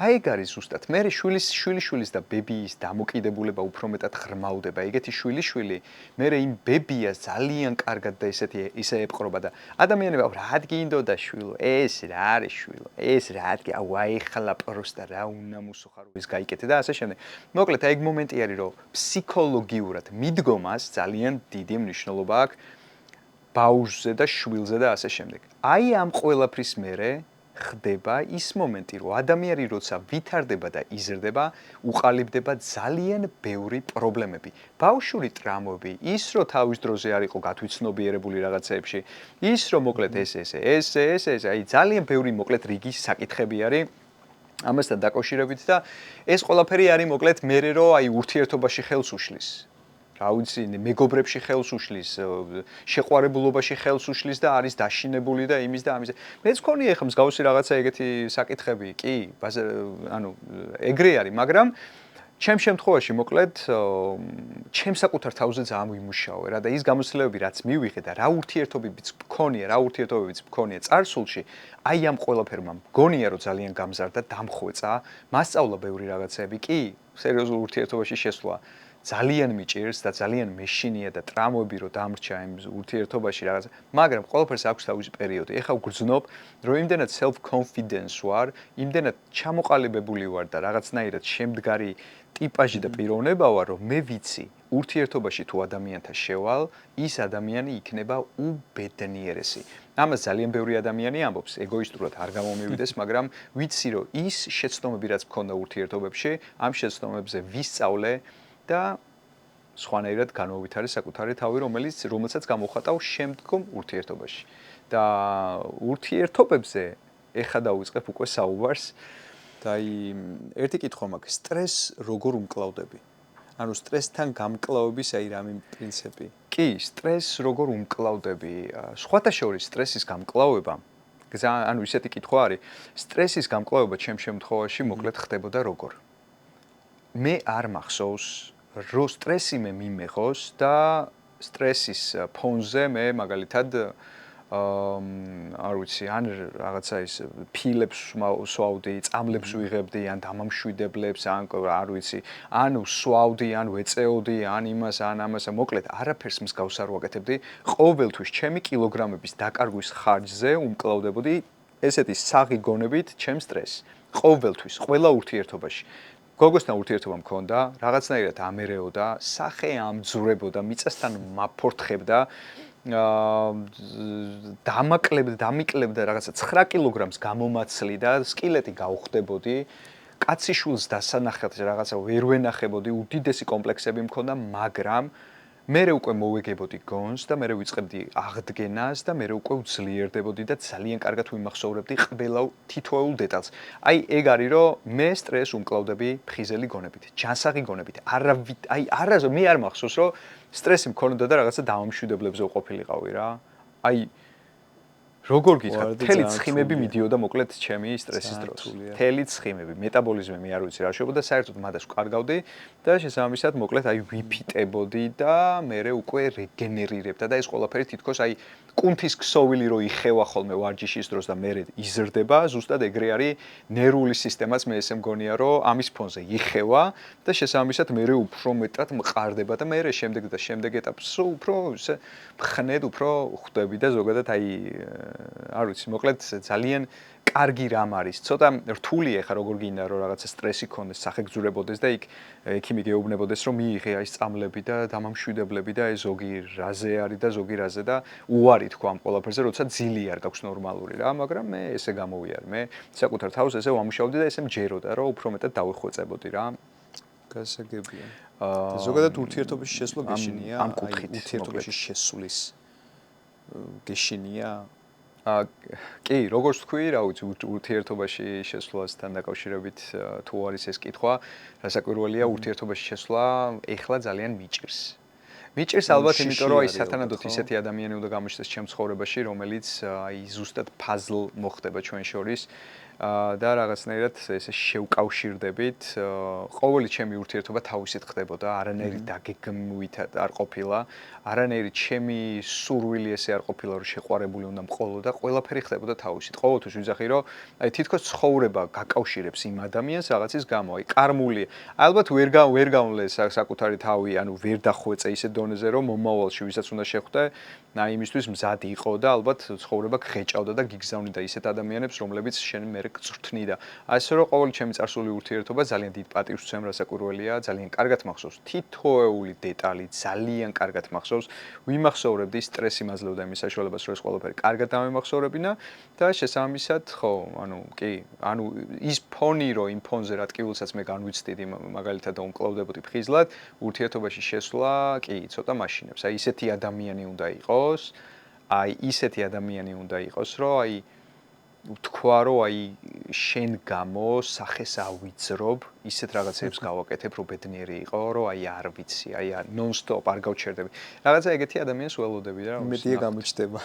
აი ეგ არის ზუსტად. მე შვილიშვილის და ბებიის დამოკიდებულება უფრო მეტად ღრმავდება. ეგეთი შვილიშვილი მე იმ ბებიას ძალიან კარგად და ისე ეპყრობა და ადამიანები რა გინდოდა შვილო, ეს რა არის შვილო, ეს რა ადგი, აი ხლა პროსტა რა უნამუსო ხარ ის გაიკეთე და ასე შემდეგ. მოკლედ აი ეგ მომენტი არის რომ ფსიქოლოგიურად მიდგომას ძალიან დიდი მნიშვნელობა აქვს ბავშვზე და შვილზე და ასე შემდეგ. აი ამ ყველაფრის მერე ხდება ის მომენტი, რომ ადამიანი როცა ვითარდება და იზრდება, უყალიბდება ძალიან ბევრი პრობლემები. ბავშვური ტრამვები, ის რომ თავის დროზე არ იყო გათვითცნობიერებული რაღაცეებში, ის რომ მოკლედ ეს, აი ძალიან ბევრი მოკლედ რიგი საკითხები არის ამასთან დაკავშირებით და ეს ყველაფერი არის მოკლედ მერე რომ აი ურთიერთობაში ხელს უშლის. რა ვიცი, მეგობრებში ხელს უშლის, შეყვარებულობაში ხელს უშლის და არის დაშინებული და იმის და ამის. მეც მქონია ხა მსგავსი რაღაცა ეგეთი საკითხები, კი, ანუ ეგრე არის, მაგრამ ჩემ შემთხვევაში მოკლედ ჩემ საკუთარ თავზე ძალიან ვიმუშაوي რა და ის გამოცდილებები რაც მივიღე და რა ურთიერთობებიც მქონია წარსულში, აი ამ ყველაფერმა მგონია რომ ძალიან გამზარდა, დამხვეწა, მასწავლა ბევრი რაღაცები, კი, სერიოზულ ურთიერთობაში შესვლა. ძალიან მიჭირს და ძალიან მეშინია და ტრამვები რო დამრჩა იმ ურთიერთობაში რაღაცა, მაგრამ ყველაფერს აქვს თავისი პერიოდი. ეხლა ვგრძნობ, რომ იმდენად self-confidence ვარ, იმდენად ჩამოყალიბებული ვარ და რაღაცნაირად შემდგარი ტიპაჟი და პიროვნება ვარ, რომ მე ვიცი, ურთიერთობაში თუ ადამიანთან შევალ, ის ადამიანი იქნება უბედნიერესი. ამას ძალიან ბევრი ადამიანი ამბობს, ეგოისტურად არ გამომივიდეს, მაგრამ ვიცი, რომ ის შეცდომები, რაც მქონდა ურთიერთობებში, ამ შეცდომებზე ვისწავლე და სხვანაირად განვავითარე საკუთარი თავი, რომელსაც გამოვხატავ შემდგომ ურთიერთობაში. და ურთიერთობებზე ეხა დავიწყებ უკვე საუბარს და ერთი კითხვა მაქვს, სტრესს როგორ უმკლავდები? ანუ სტრესთან გამკლავების რამე პრინციპი? კი, სტრესს როგორ უმკლავდები? სხვათა შორის სტრესის გამკლავება, ანუ ისეთი კითხვა არის, სტრესის გამკლავება ჩემ შემთხვევაში მოკლედ ხდებოდა როგორ? მე არ მახსოვს, რომ სტრესი მე მიმეღოს და სტრესის ფონზე მე მაგალითად არ ვიცი, ან რაღაცა ის ფილებს სვავდი, წამლებს ვიღებდი, ან დამამშვიდებლებს, ან არ ვიცი, ან სვავდი, ან ვეწეოდი, ან იმას, ან ამას, მოკლედ არაფერს მსგავს არ ვაკეთებდი. ყოველთვის ჩემი კილოგრამების დაკარგვის ხარჯზე უმკლავდებოდი ესეთი საღი გონებით ჩემ სტრესს. ყოველთვის, ყველა ურთიერთობაში. გოგოსთან ურთიერთობა მქონდა, რაღაცნაირად ამერეოდა, სახე ამძურებოდა, მიწასთან მაფორთხებდა, დამიკლებდა რაღაცა 9 კილოგრამს გამომაცლიდა, სკილეტი გავხდებოდი, კაციშვილს დასანახად რაღაცა ვერ ვენახებოდი, უდიდესი კომპლექსები მქონდა, მაგრამ მერე უკვე მოვეგებოდი გონს და მერე ვიწყებდი აღდგენას და მერე უკვე უძლიერდებოდი და ძალიან კარგად ვიმახსოვრებდი ყველა თითოეულ დეტალს. აი ეგ არის რომ მე სტრესს უმკლავდები ფხიზელი გონებით, ჯანსაღი გონებით. მე არ მახსოვს რომ სტრესი მქონოდა და რაღაცა დამამშვიდებლებზე ვყოფილიყავი რა. აი როგორ გითხრა, მთელი ცხიმები მიდიოდა მოკლედ ჩემი სტრესის დროს. მთელი ცხიმები, მეტაბოლიზმი მე არ ვიცი რა შეებოდა, საერთოდ მადას ვკარგავდი და შესაბამისად მოკლედ აი ვიფიტებოდი და მერე უკვე რეგენერირებდა და ეს ყველაფერი თითქოს აი კუნთის ქსოვილი რო იხევა ხოლმე ვარჯიშის დროს და მერე იზრდება, ზუსტად ეგრე არის ნერვული სისტემაც მე ესე მგონია რომ ამის ფონზე იხევა და შესაბამისად მერე უფრო მეტად მყარდება და მერე შემდეგ ეტაპს უფრო ისე მხნედ უფრო ხვდები და ზოგადად აი არ ვიცი, მოკლედ ძალიან კარგი რამ არის. ცოტა რთული ეხა როგორ გინდა რომ რაღაცა სტრესი ქონდეს, სახეგძურებოდეს და იქ ექიმი გეუბნებოდეს რომ მიიღე აი წამლები და დამამშვიდებლები და ეს ზოგი რაზე არის და ზოგი რაზე და უარი თქვა ამ ყველაფერზე, როცა ძილი არ გაქვს ნორმალური რა, მაგრამ მე ესე გამოვიარე. მე საკუთარ თავს ესე ვამუშავდი და ესე მჯეროდა რომ უფრო მეტად დავიხვეწებოდი რა. გასაგებია. ზოგადად ურთიერთობის შესვლა გეშინია, ამ კუთხით ურთიერთობაში შესვლის გეშინია. კი, როგორც თქვი, რა ვიცი, ურთიერთობაში შესვლასთან დაკავშირებით თუ არის ეს კითხვა, რასაკვირველია, ურთიერთობაში შესვლა ეხლა ძალიან მიჭირს. მიჭირს ალბათ, იმიტომ რომ აი სათანადოდ ისეთი ადამიანი უნდა გამოჩნდეს ჩემ ცხოვრებაში, რომელიც აი ზუსტად ფაზლ მოხდება ჩვენ შორის და რაღაცნაირად ესე შევკავშირდებით. ყოველი ჩემი ურთიერთობა თავისით ხდებოდა, არანაირი დაგეგმვით არ ყოფილა, არანაირი ჩემი სურვილი ესე არ ყოფილა, რომ შეყვარებული უნდა მყოლოდა, ყველაფერი ხდებოდა თავისით. ყოველთვის ვიძახი, რომ აი თითქოს ცხოვრება გაკავშირებს იმ ადამიანს რაღაცის გამო, აი კარმული. ალბათ ვერ გავნლე საკუთარი თავი, ანუ ვერ დახვეწე ისე დონეზე, რომ მომავალში ვისაც უნდა შეხვდე, აი იმისთვის მზად იყო და ალბათ ცხოვრება გღეჭავდა და გიგზავნიდა ისეთ ადამიანებს, რომლებიც შენ მე გწვრთნიდა. ასე რომ ყოველი ჩემი წარსული ურთიერთობა ძალიან დიდ პატივს ვცემ, რასაკვირველია, ძალიან კარგად მახსოვს თითოეული დეტალი, ძალიან კარგად მახსოვს. ვიმახსოვრებდი სტრესი მაძლევდა იმის საშუალებას, რომ ეს ყველაფერი კარგად დამემახსოვრებინა და შესაბამისად, ხო, ანუ კი, ანუ ის ფონი, რომ იმ ფონზე რა ტკივილსაც მე განვიცდიდი, მაგალითად უმკლავდებოდი ფხიზლად, ურთიერთობაში შესვლა, კი, ცოტა მაშინებს. აი ისეთი ადამიანი უნდა იყოს, რომ აი თქვა რომ აი შენ გამო სახეს ავიძრობ, ისეთ რაღაცებს გავაკეთებ, რომ ბედნიერი იყო, რომ აი არ ვიცი, აი ნონ-სტოპ არ გავჩერდები. რაღაცა ეგეთი ადამიანს ველოდები რა. მეტია გამოჩდება.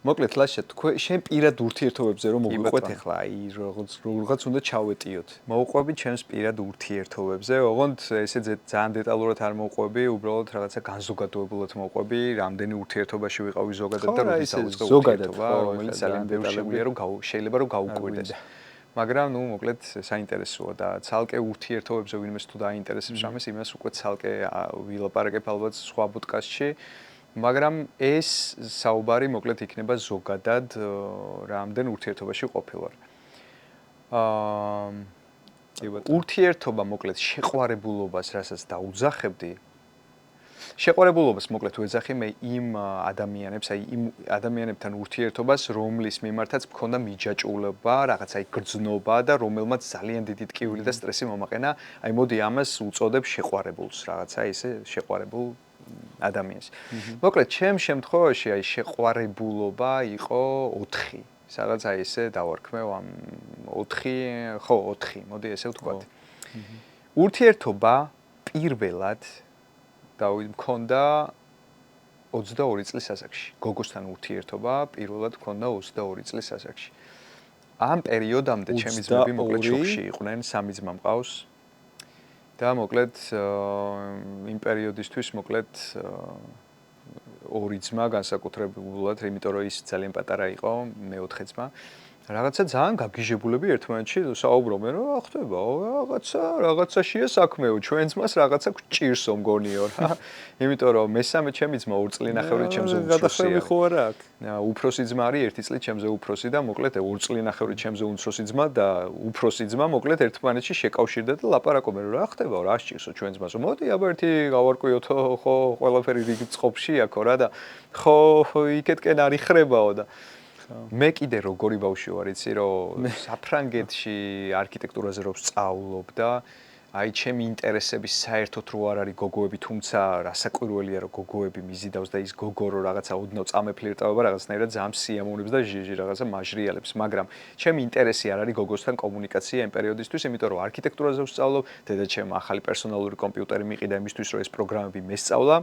მოკლედ ლაშა, შენ პირად ურთიერთობებზე რომ მოვიყვეთ ახლა, აი რაღაც უნდა ჩავეტიოთ. მოვყვები ჩემს პირად ურთიერთობებზე, ოღონდ ესე ძალიან დეტალურად არ მოვყვები, უბრალოდ რაღაცა განზოგადოებულად მოვყვები, რამდენი ურთიერთობაში ვიყავი ზოგადად და როდის დავიწყე ურთიერთობა, რომელიც ძალიან ბევრი შეგვიძლია რომ შეიძლება რომ გაუკვირდეს. მაგრამ ნუ მოკლედ საინტერესოა და ცალკე ურთიერთობებზე ვინმეს თუ დაინტერესებს რამეს იმას უკვე ცალკე ვილაპარაკებ ალბათ სხვა პოდკასტში. მაგრამ ეს საუბარი მოკლედ იქნება ზოგადად რამდენ ურთიერთობაში ყოფილვარ. ურთიერთობა მოკლედ შეყვარებულობას, რასაც დაუძახებდი. შეყვარებულობას მოკლედ ვეძახი მე იმ ადამიანებს, აი იმ ადამიანებთან ურთიერთობას, რომლის მიმართაც მქონდა მიჯაჭვულობა, რაღაცა გრძნობა და რომელმაც ძალიან დიდი ტკივილი და სტრესი მომაყენა. აი მოდი ამას უწოდებ შეყვარებულს, რაღაცა ესე შეყვარებულ ადამიანს. მოკლედ, ჩემ შემთხვევაში აი შეყვარებულობა იყო 4. სადაც აი ესე დავარქმევ ამ 4, მოდი ესე ვთქვათ. ურთიერთობა პირველად მქონდა 22 წლის ასაკში. გოგოსთან ურთიერთობა პირველად მქონდა 22 წლის ასაკში. ამ პერიოდამდე ჩემი ძმები მოკლედ შოქში იყვნენ, 3 ძმა მყავს. და მოკლედ იმ პერიოდისთვის მოკლედ 2 ძმა განსაკუთრებულად, იმიტომ რომ ის ძალიან პატარა იყო, მე-4 ძმა. რაღაცა ძალიან გაგიჟებულები ერთმანეთში საუბრობენ, რომ ხდება, რაღაცაშია საქმეო, ჩვენ ძმას რაღაცა გჭირსო მგონიო რა. იმიტომ რომ მესამე ჩემი ძმა 2 წლინახევრი ჩემზე უმცროსია. უფროსი ძმა არის 1 წლით ჩემზე უფროსი და მოკლედ 2 წლინახევრი ჩემზე უმცროსი ძმა და უფროსი ძმა მოკლედ ერთმანეთში შეკავშირდა და ლაპარაკობენ, რომ რა ხდება, რა სჭირსო ჩვენ ძმას. მოდი აბა ერთი გავარკვიოთო, ხო, ყველაფერი რიგ წყობში აქო რა და ხო იქეთკენ არ იხრებაო და მე კიდე როგორი ბავშვი ვარ, იცი რომ საფრანგეთში არქიტექტურაზე რო ვსწავლობ და აი ჩემი ინტერესების საერთოდ რო არ არის გოგოები, თუმცა რასაკვირველია რომ გოგოები მიზიდავს და ის გოგო რო რაღაცა ოდნავ წამეფლირტავება რაღაცნაირად ძალიან სიამოვნებს და ჟიჟი რაღაცა მაჟრიალებს, მაგრამ ჩემი ინტერესი არ არის გოგოსთან კომუნიკაცია იმ პერიოდისთვის, იმიტომ რომ არქიტექტურაზე ვსწავლობ, დედაჩემ ახალი პერსონალური კომპიუტერი მიყიდა იმისთვის, რომ ეს პროგრამები მესწავლა.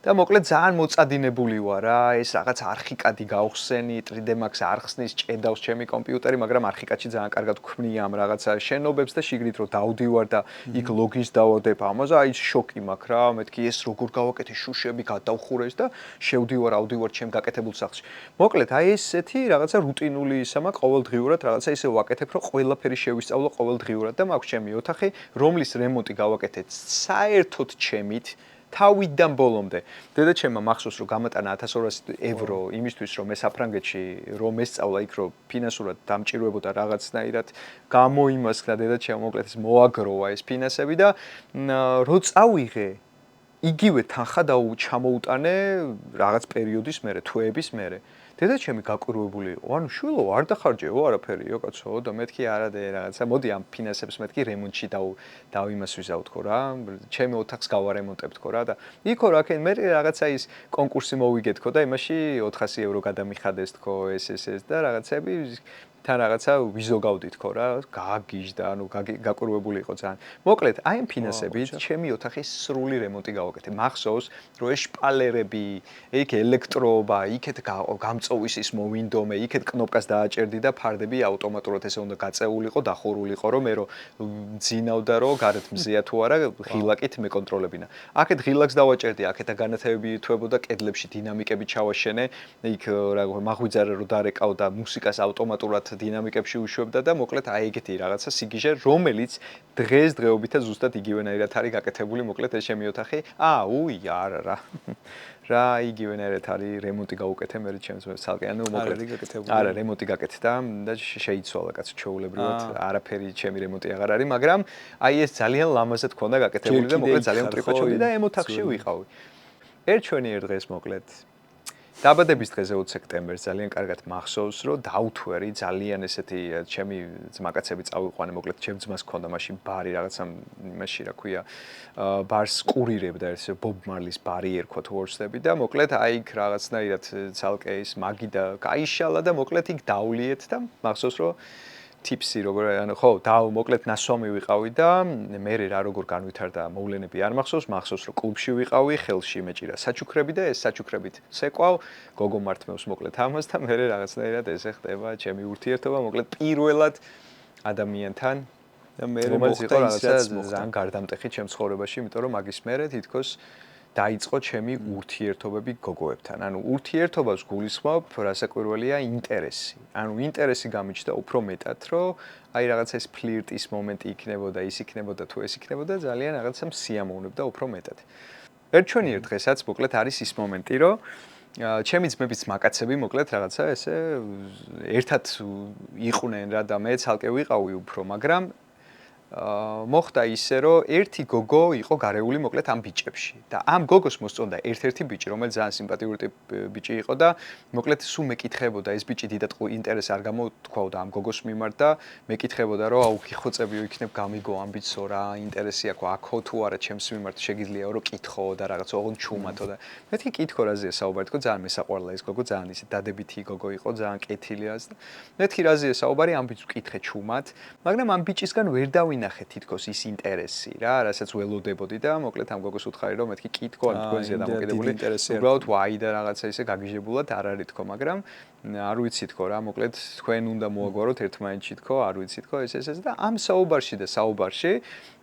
და მოკლედ ძალიან მოწადინებული ვარ რა, ეს რაღაც არქიკადი გავხსენი, 3D Max არ ხსნის, ჭედავს ჩემი კომპიუტერი, მაგრამ არქიკადში ძალიან კარგად ვქმნია ამ რაღაცა შენობებს და შიგნით რო დავდივარ და იქ ლოგინს დავადებ ამაზე, აი შოკი მაქვს რა, მეთქი ეს როგორ გავაკეთე შუშები გადავხურეს და შევდივარ, ავდივარ ჩემ გაკეთებულ სახლში. მოკლედ აი ესეთი რაღაცა რუტინული ისა მაქვს ყოველდღიურად, რაღაცა ისე ვაკეთებ, რომ ყველაფერი შევისწავლო ყოველდღიურად და მაქვს ჩემი ოთახი, რომლის რემონტი გავაკეთე საერთოდ ჩემით თავიდან ბოლომდე. დედაჩემმა მახსოვს რომ გამატანა 1200 евро იმისთვის რომ მე საფრანგეთში რომ ესწავლა იქ რომ ფინანსურად დამჭირვებოდა რაღაცნაირად გამოიმასქნა დედაჩემმა მოკლედ ეს მოაგროვა ეს ფინანსები და რო წავიღე იგივე თანხა ჩამოუტანე რაღაც პერიოდის მერე, თვეების მერე. დედაჩემი გაკვირვებული იყო, ანუ შვილო არ დახარჯეო არაფერიო კაცო და მეთქი არადე რაღაცა, მოდი ამ ფინანსებს მეთქი რემონტში დავიმას ვიზავ თქო რა, ჩემი ოთახს გავარემონტებ თქო რა და იქო რა მე რაღაცა ის კონკურსი მოვიგე თქო და იმაში 400 евро გადამიხადეს თქო ეს და რაღაცები თან რაღაცა ვიზოგავდი თქო რა, გააგიჟდა, ანუ გაკვირვებული იყო ძალიან. მოკლედ, აი ამ ფინანსებით ჩემი ოთახის სრული რემონტი გავაკეთე. მახსოვს, რომ ეს შპალერები, იქ ელექტროობა, იქეთ გამწოვის ის მოვინდომე, იქეთ კნოპკას დააჭერდი და ფარდები ავტომატურად ესე უნდა გაწეულიყო, დახურულიყო, რომ მე ძინავდა, რომ გარეთ მზეა თუ არა, ღილაკით მეკონტროლებინა. აქეთ ღილაკს დავაჭერდი, აქეთა განათებები ითვლებოდა, კედლებში დინამიკები ჩავაშენე, იქ რა მაღვიძარა რო დარეკავ და მუსიკას ავტომატურად დინამიკებში უშვებდა და მოკლედ აი ეგეთი რაღაცა სიგიჟე, რომელიც დღესდღეობითაც ზუსტად იგივენაირად არის გაკეთებული, მოკლედ ეს ჩემი ოთახი. არა რა. რა იგივენაირად არის რემონტი გავუკეთე მე ჩემს ცალკე, ანუ მოკლედ არა რემონტი გაკეთდა და შეიცვალა კაცო ჩეულებრივად, არაფერი ჩემი რემონტი აღარ არის, მაგრამ აი ეს ძალიან ლამაზად ქონდა გაკეთებული და მოკლედ ძალიან მტრიკოჩოდი და ამ ოთახში ვიყავი. ერთ ჩვენიერ დღეს მოკლედ დაბადების დღეზე 20 სექტემბერს ძალიან კარგად მახსოვს, რომ დავთვერი ძალიან ესეთი ჩემი ძმაკაცები წავიყვანე, მოკლედ ჩემ ძმას ჰქონდა მაშინ ბარი რაღაცა იმაში რა ქვია, ბარს კურირებდა ეს ბობ მარლის ბარი ერქვა თუ ორსები და მოკლედ აი იქ რაღაცნაირად ცალკე ის მაგი და გაიშალა და მოკლედ იქ დავლიეთ და მახსოვს რომ ტიპსი როგორ ანუ ხო მოკლედ ნასვამი ვიყავი და მე რა როგორ განვითარდა მოვლენები არ მახსოვს რომ კლუბში ვიყავი ხელში მეჭირა საჩუქრები და ეს საჩუქრებით ცეკვავ გოგო მართმევს მოკლედ ამას და მე რაღაცნაირად ესე ხდება ჩემი ურთიერთობა მოკლედ პირველად ადამიანთან და მე მოხდა ის რაც ძალიან გარდამტეხი ჩემ ცხოვრებაში იმიტომ რომ მაგის მერე თითქოს დაიწყო ჩემი ურთიერთობები გოგოებთან. ანუ ურთიერთობას გულისხმობ, რასაკვირველია ინტერესი. ანუ ინტერესი გამიჩნდა უფრო მეტად, რომ აი რაღაცა ეს ფლირტის მომენტი იქნებოდა, ის იქნებოდა თუ ეს იქნებოდა, ძალიან რაღაცა სიამოვნებდა უფრო მეტად. ერთჩვენიერ დღესაც მოკლედ არის ის მომენტი, რომ ჩემი ძმების მაკაცები მოკლედ რაღაცა ესე ერთად იყვნენ რა და მე ცალკე ვიყავი უფრო, მაგრამ მოხდა ისე, რომ ერთი გოგო იყო გარეული მოკლედ ამ ბიჭებში და ამ გოგოს მოსწონდა ერთ-ერთი ბიჭი, რომელიც ძალიან სიმპათიური ბიჭი იყო და მოკლედ სულ მეკითხებოდა ეს ბიჭი დიდად ინტერესს არ გამოთქვაოდა ამ გოგოს მიმართ და მეკითხებოდა, რომ აუ გიხოცებიო იქნებ გამიგო ამ ბიჭსო რა ინტერესი აქვს აქო თუ არა ჩემს მიმართ შეგიძლიაო რომ კითხო და რაღაც ოღონდ ჩუმათო და მეთქი კითხო რაზეა საუბარი თქო ძალიან მესაყვარლა ეს გოგო ძალიან ისე დადებითი გოგო იყო ძალიან კეთილია და მეთქი რაზეა საუბარი ამ ბიჭს კითხე ჩუმად მაგრამ ამ ბიჭისგან ვერ დავინახე თითქოს ის ინტერესი რა რასაც ველოდებოდი და მოკლედ ამ გოგოს უთხარი რომ მეთქი კითხო ან თქვენზეა დამოკიდებული უბრალოდ ვაი და რაღაცა ისე გაგიჟებულად არ არის თქო მაგრამ არ ვიცი თქო რა მოკლედ თქვენ უნდა მოაგვაროთ ერთმანეთში თქო არ ვიცი თქო ეს და ამ საუბარში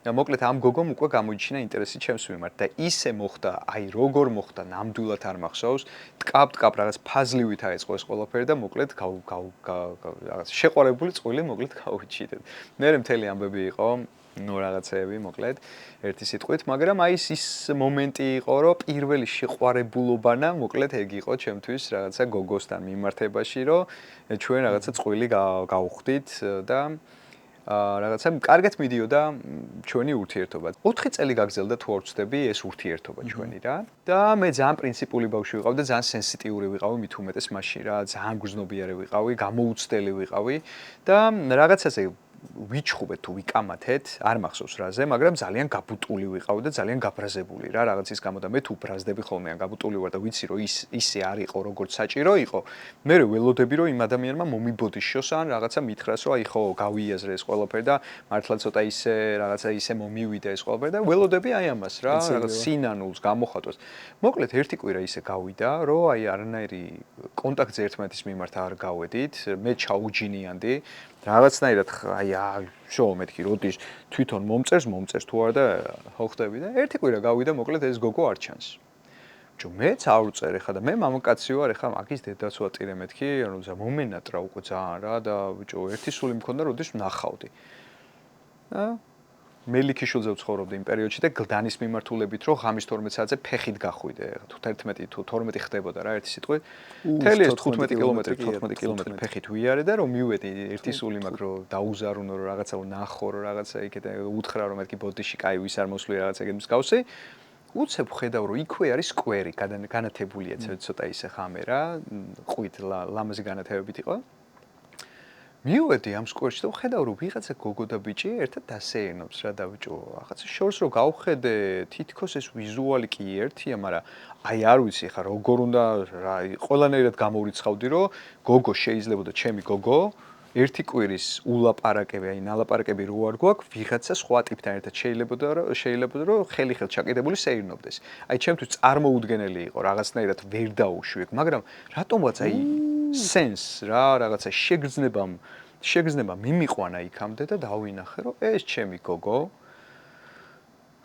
მოკლედ ამ გოგომ უკვე გამოიჩინა ინტერესი ჩემს მიმართ და ისე მოხდა აი როგორ მოხდა ნამდვილად არ მახსოვს ტკაპ რაღაც ფაზლივით აეწყო ეს ყველაფერი და მოკლედ რაღაც შეყვარებული წყვილი მოკლედ გავიჩინეთ მე მთელი ამბები იყო ნუ რაღაცეები მოკლედ ერთი სიტყვით მაგრამ აი ის მომენტი იყო რომ პირველი შეყვარებულობანა მოკლედ ეგ იყო ჩემთვის რაღაცა გოგოსთან მიმართებაში რომ ჩვენ რაღაცა წყვილი გავხდით და რაღაცა კარგად მიდიოდა ჩვენი ურთიერთობა. 4 წელი გაგრძელდა თუ არ ვცდები ეს ურთიერთობა ჩვენი რა. და მე ძალიან პრინციპული ბავშვი ვიყავი და ძალიან სენსიტიური ვიყავი მით უმეტეს მასში რა. ძალიან გრძნობიარე ვიყავი, გამოუცდელი ვიყავი და რაღაცაზე ვიჩხუბეთ თუ ვიკამათეთ, არ მახსოვს რაზე, მაგრამ ძალიან გაბუტული ვიყავი და ძალიან გაბრაზებული რა რაღაცის გამო და მე თუ ბრაზდები ხოლმე ან გაბუტული ვარ და ვიცი რომ ისე არ იყო როგორც საჭირო იყო, მე ველოდები რომ იმ ადამიანმა მომიბოდიშოს ან რაღაცა მითხრას რომ აი ხო გავიაზრე ეს ყველაფერი და მართლა ცოტა ისე რაღაცა ისე მომივიდა ეს ყველაფერი და ველოდები აი ამას რა რაღაც სინანულს გამოხატოს. მოკლედ ერთი კვირა ისე გავიდა რომ აი არანაირი კონტაქტზე ერთმანეთის მიმართ არ გავედით, მე ჩაუჯინიანდი რაღაცნაირად აი შოუ მეთქი როდის თვითონ მომწერს თუ არა და ხო ხდები და ერთი კვირა გავიდა მოკლედ ეს გოგო არ ჩანს. ბიჭო მეც არ ვწერ ხა და მე მამაკაცი ვარ ხა მაგის დედაც ვატირე მეთქი ანუ მომენატრა უკვე ძალიან რა და ბიჭო ერთი სული მქონდა როდის ვნახავდი. და მელიქიშვილზე ვცხოვრობდი იმ პერიოდში და გლდანის მიმართულებით რომ ღამის 12 საათზე ფეხით გახვიდე თუ 11 თუ 12 ხდებოდა რა ერთი სიტყვით მთელი ეს 15 კილომეტრი 14 კილომეტრი ფეხით ვიარე და რომ მივედი ერთი სული მაგ რომ დაუზარუნო რომ რაღაცა ვნახო რომ რაღაცა იქეთ უთხრა რომ მეთქი ბოდიში კაი ვის არ მოსვლი რაღაცა ეგ მსგავსი უცებ ხედავ რომ იქვე არის სკვერი განათებულია ცოტა ისე ხამე რა ყვით ლამაზი განათებებით იყო მივედი ამ სკვერში და ვხედავ რომ ვიღაცა გოგო და ბიჭი ერთად დასეირნობს რა და ბიჭო რაღაცა შორს რომ გავხედე თითქოს ეს ვიზუალი კი ერთია მაგრამ აი არ ვიცი ხა როგორ უნდა რა ყველანაირად გამორიცხავდი რომ გოგო შეიძლებოდა ჩემი გოგო ერთი კვირის ულაპარაკები აი ნალაპარაკები რო არ გვაქვს ვიღაცა სხვა ტიპთან ერთად შეიძლება რომ ხელი-ხელ ჩაკიდებულიសេირნობდეს აი ჩემთვის წარმოუდგენელი იყო რაღაცნაირად ვერ დაუშვი მაგრამ რატომაც აი სენს რა რაღაცა შეგრძნება მიმიყვანა იქამდე და დავინახე რომ ეს ჩემი გოგო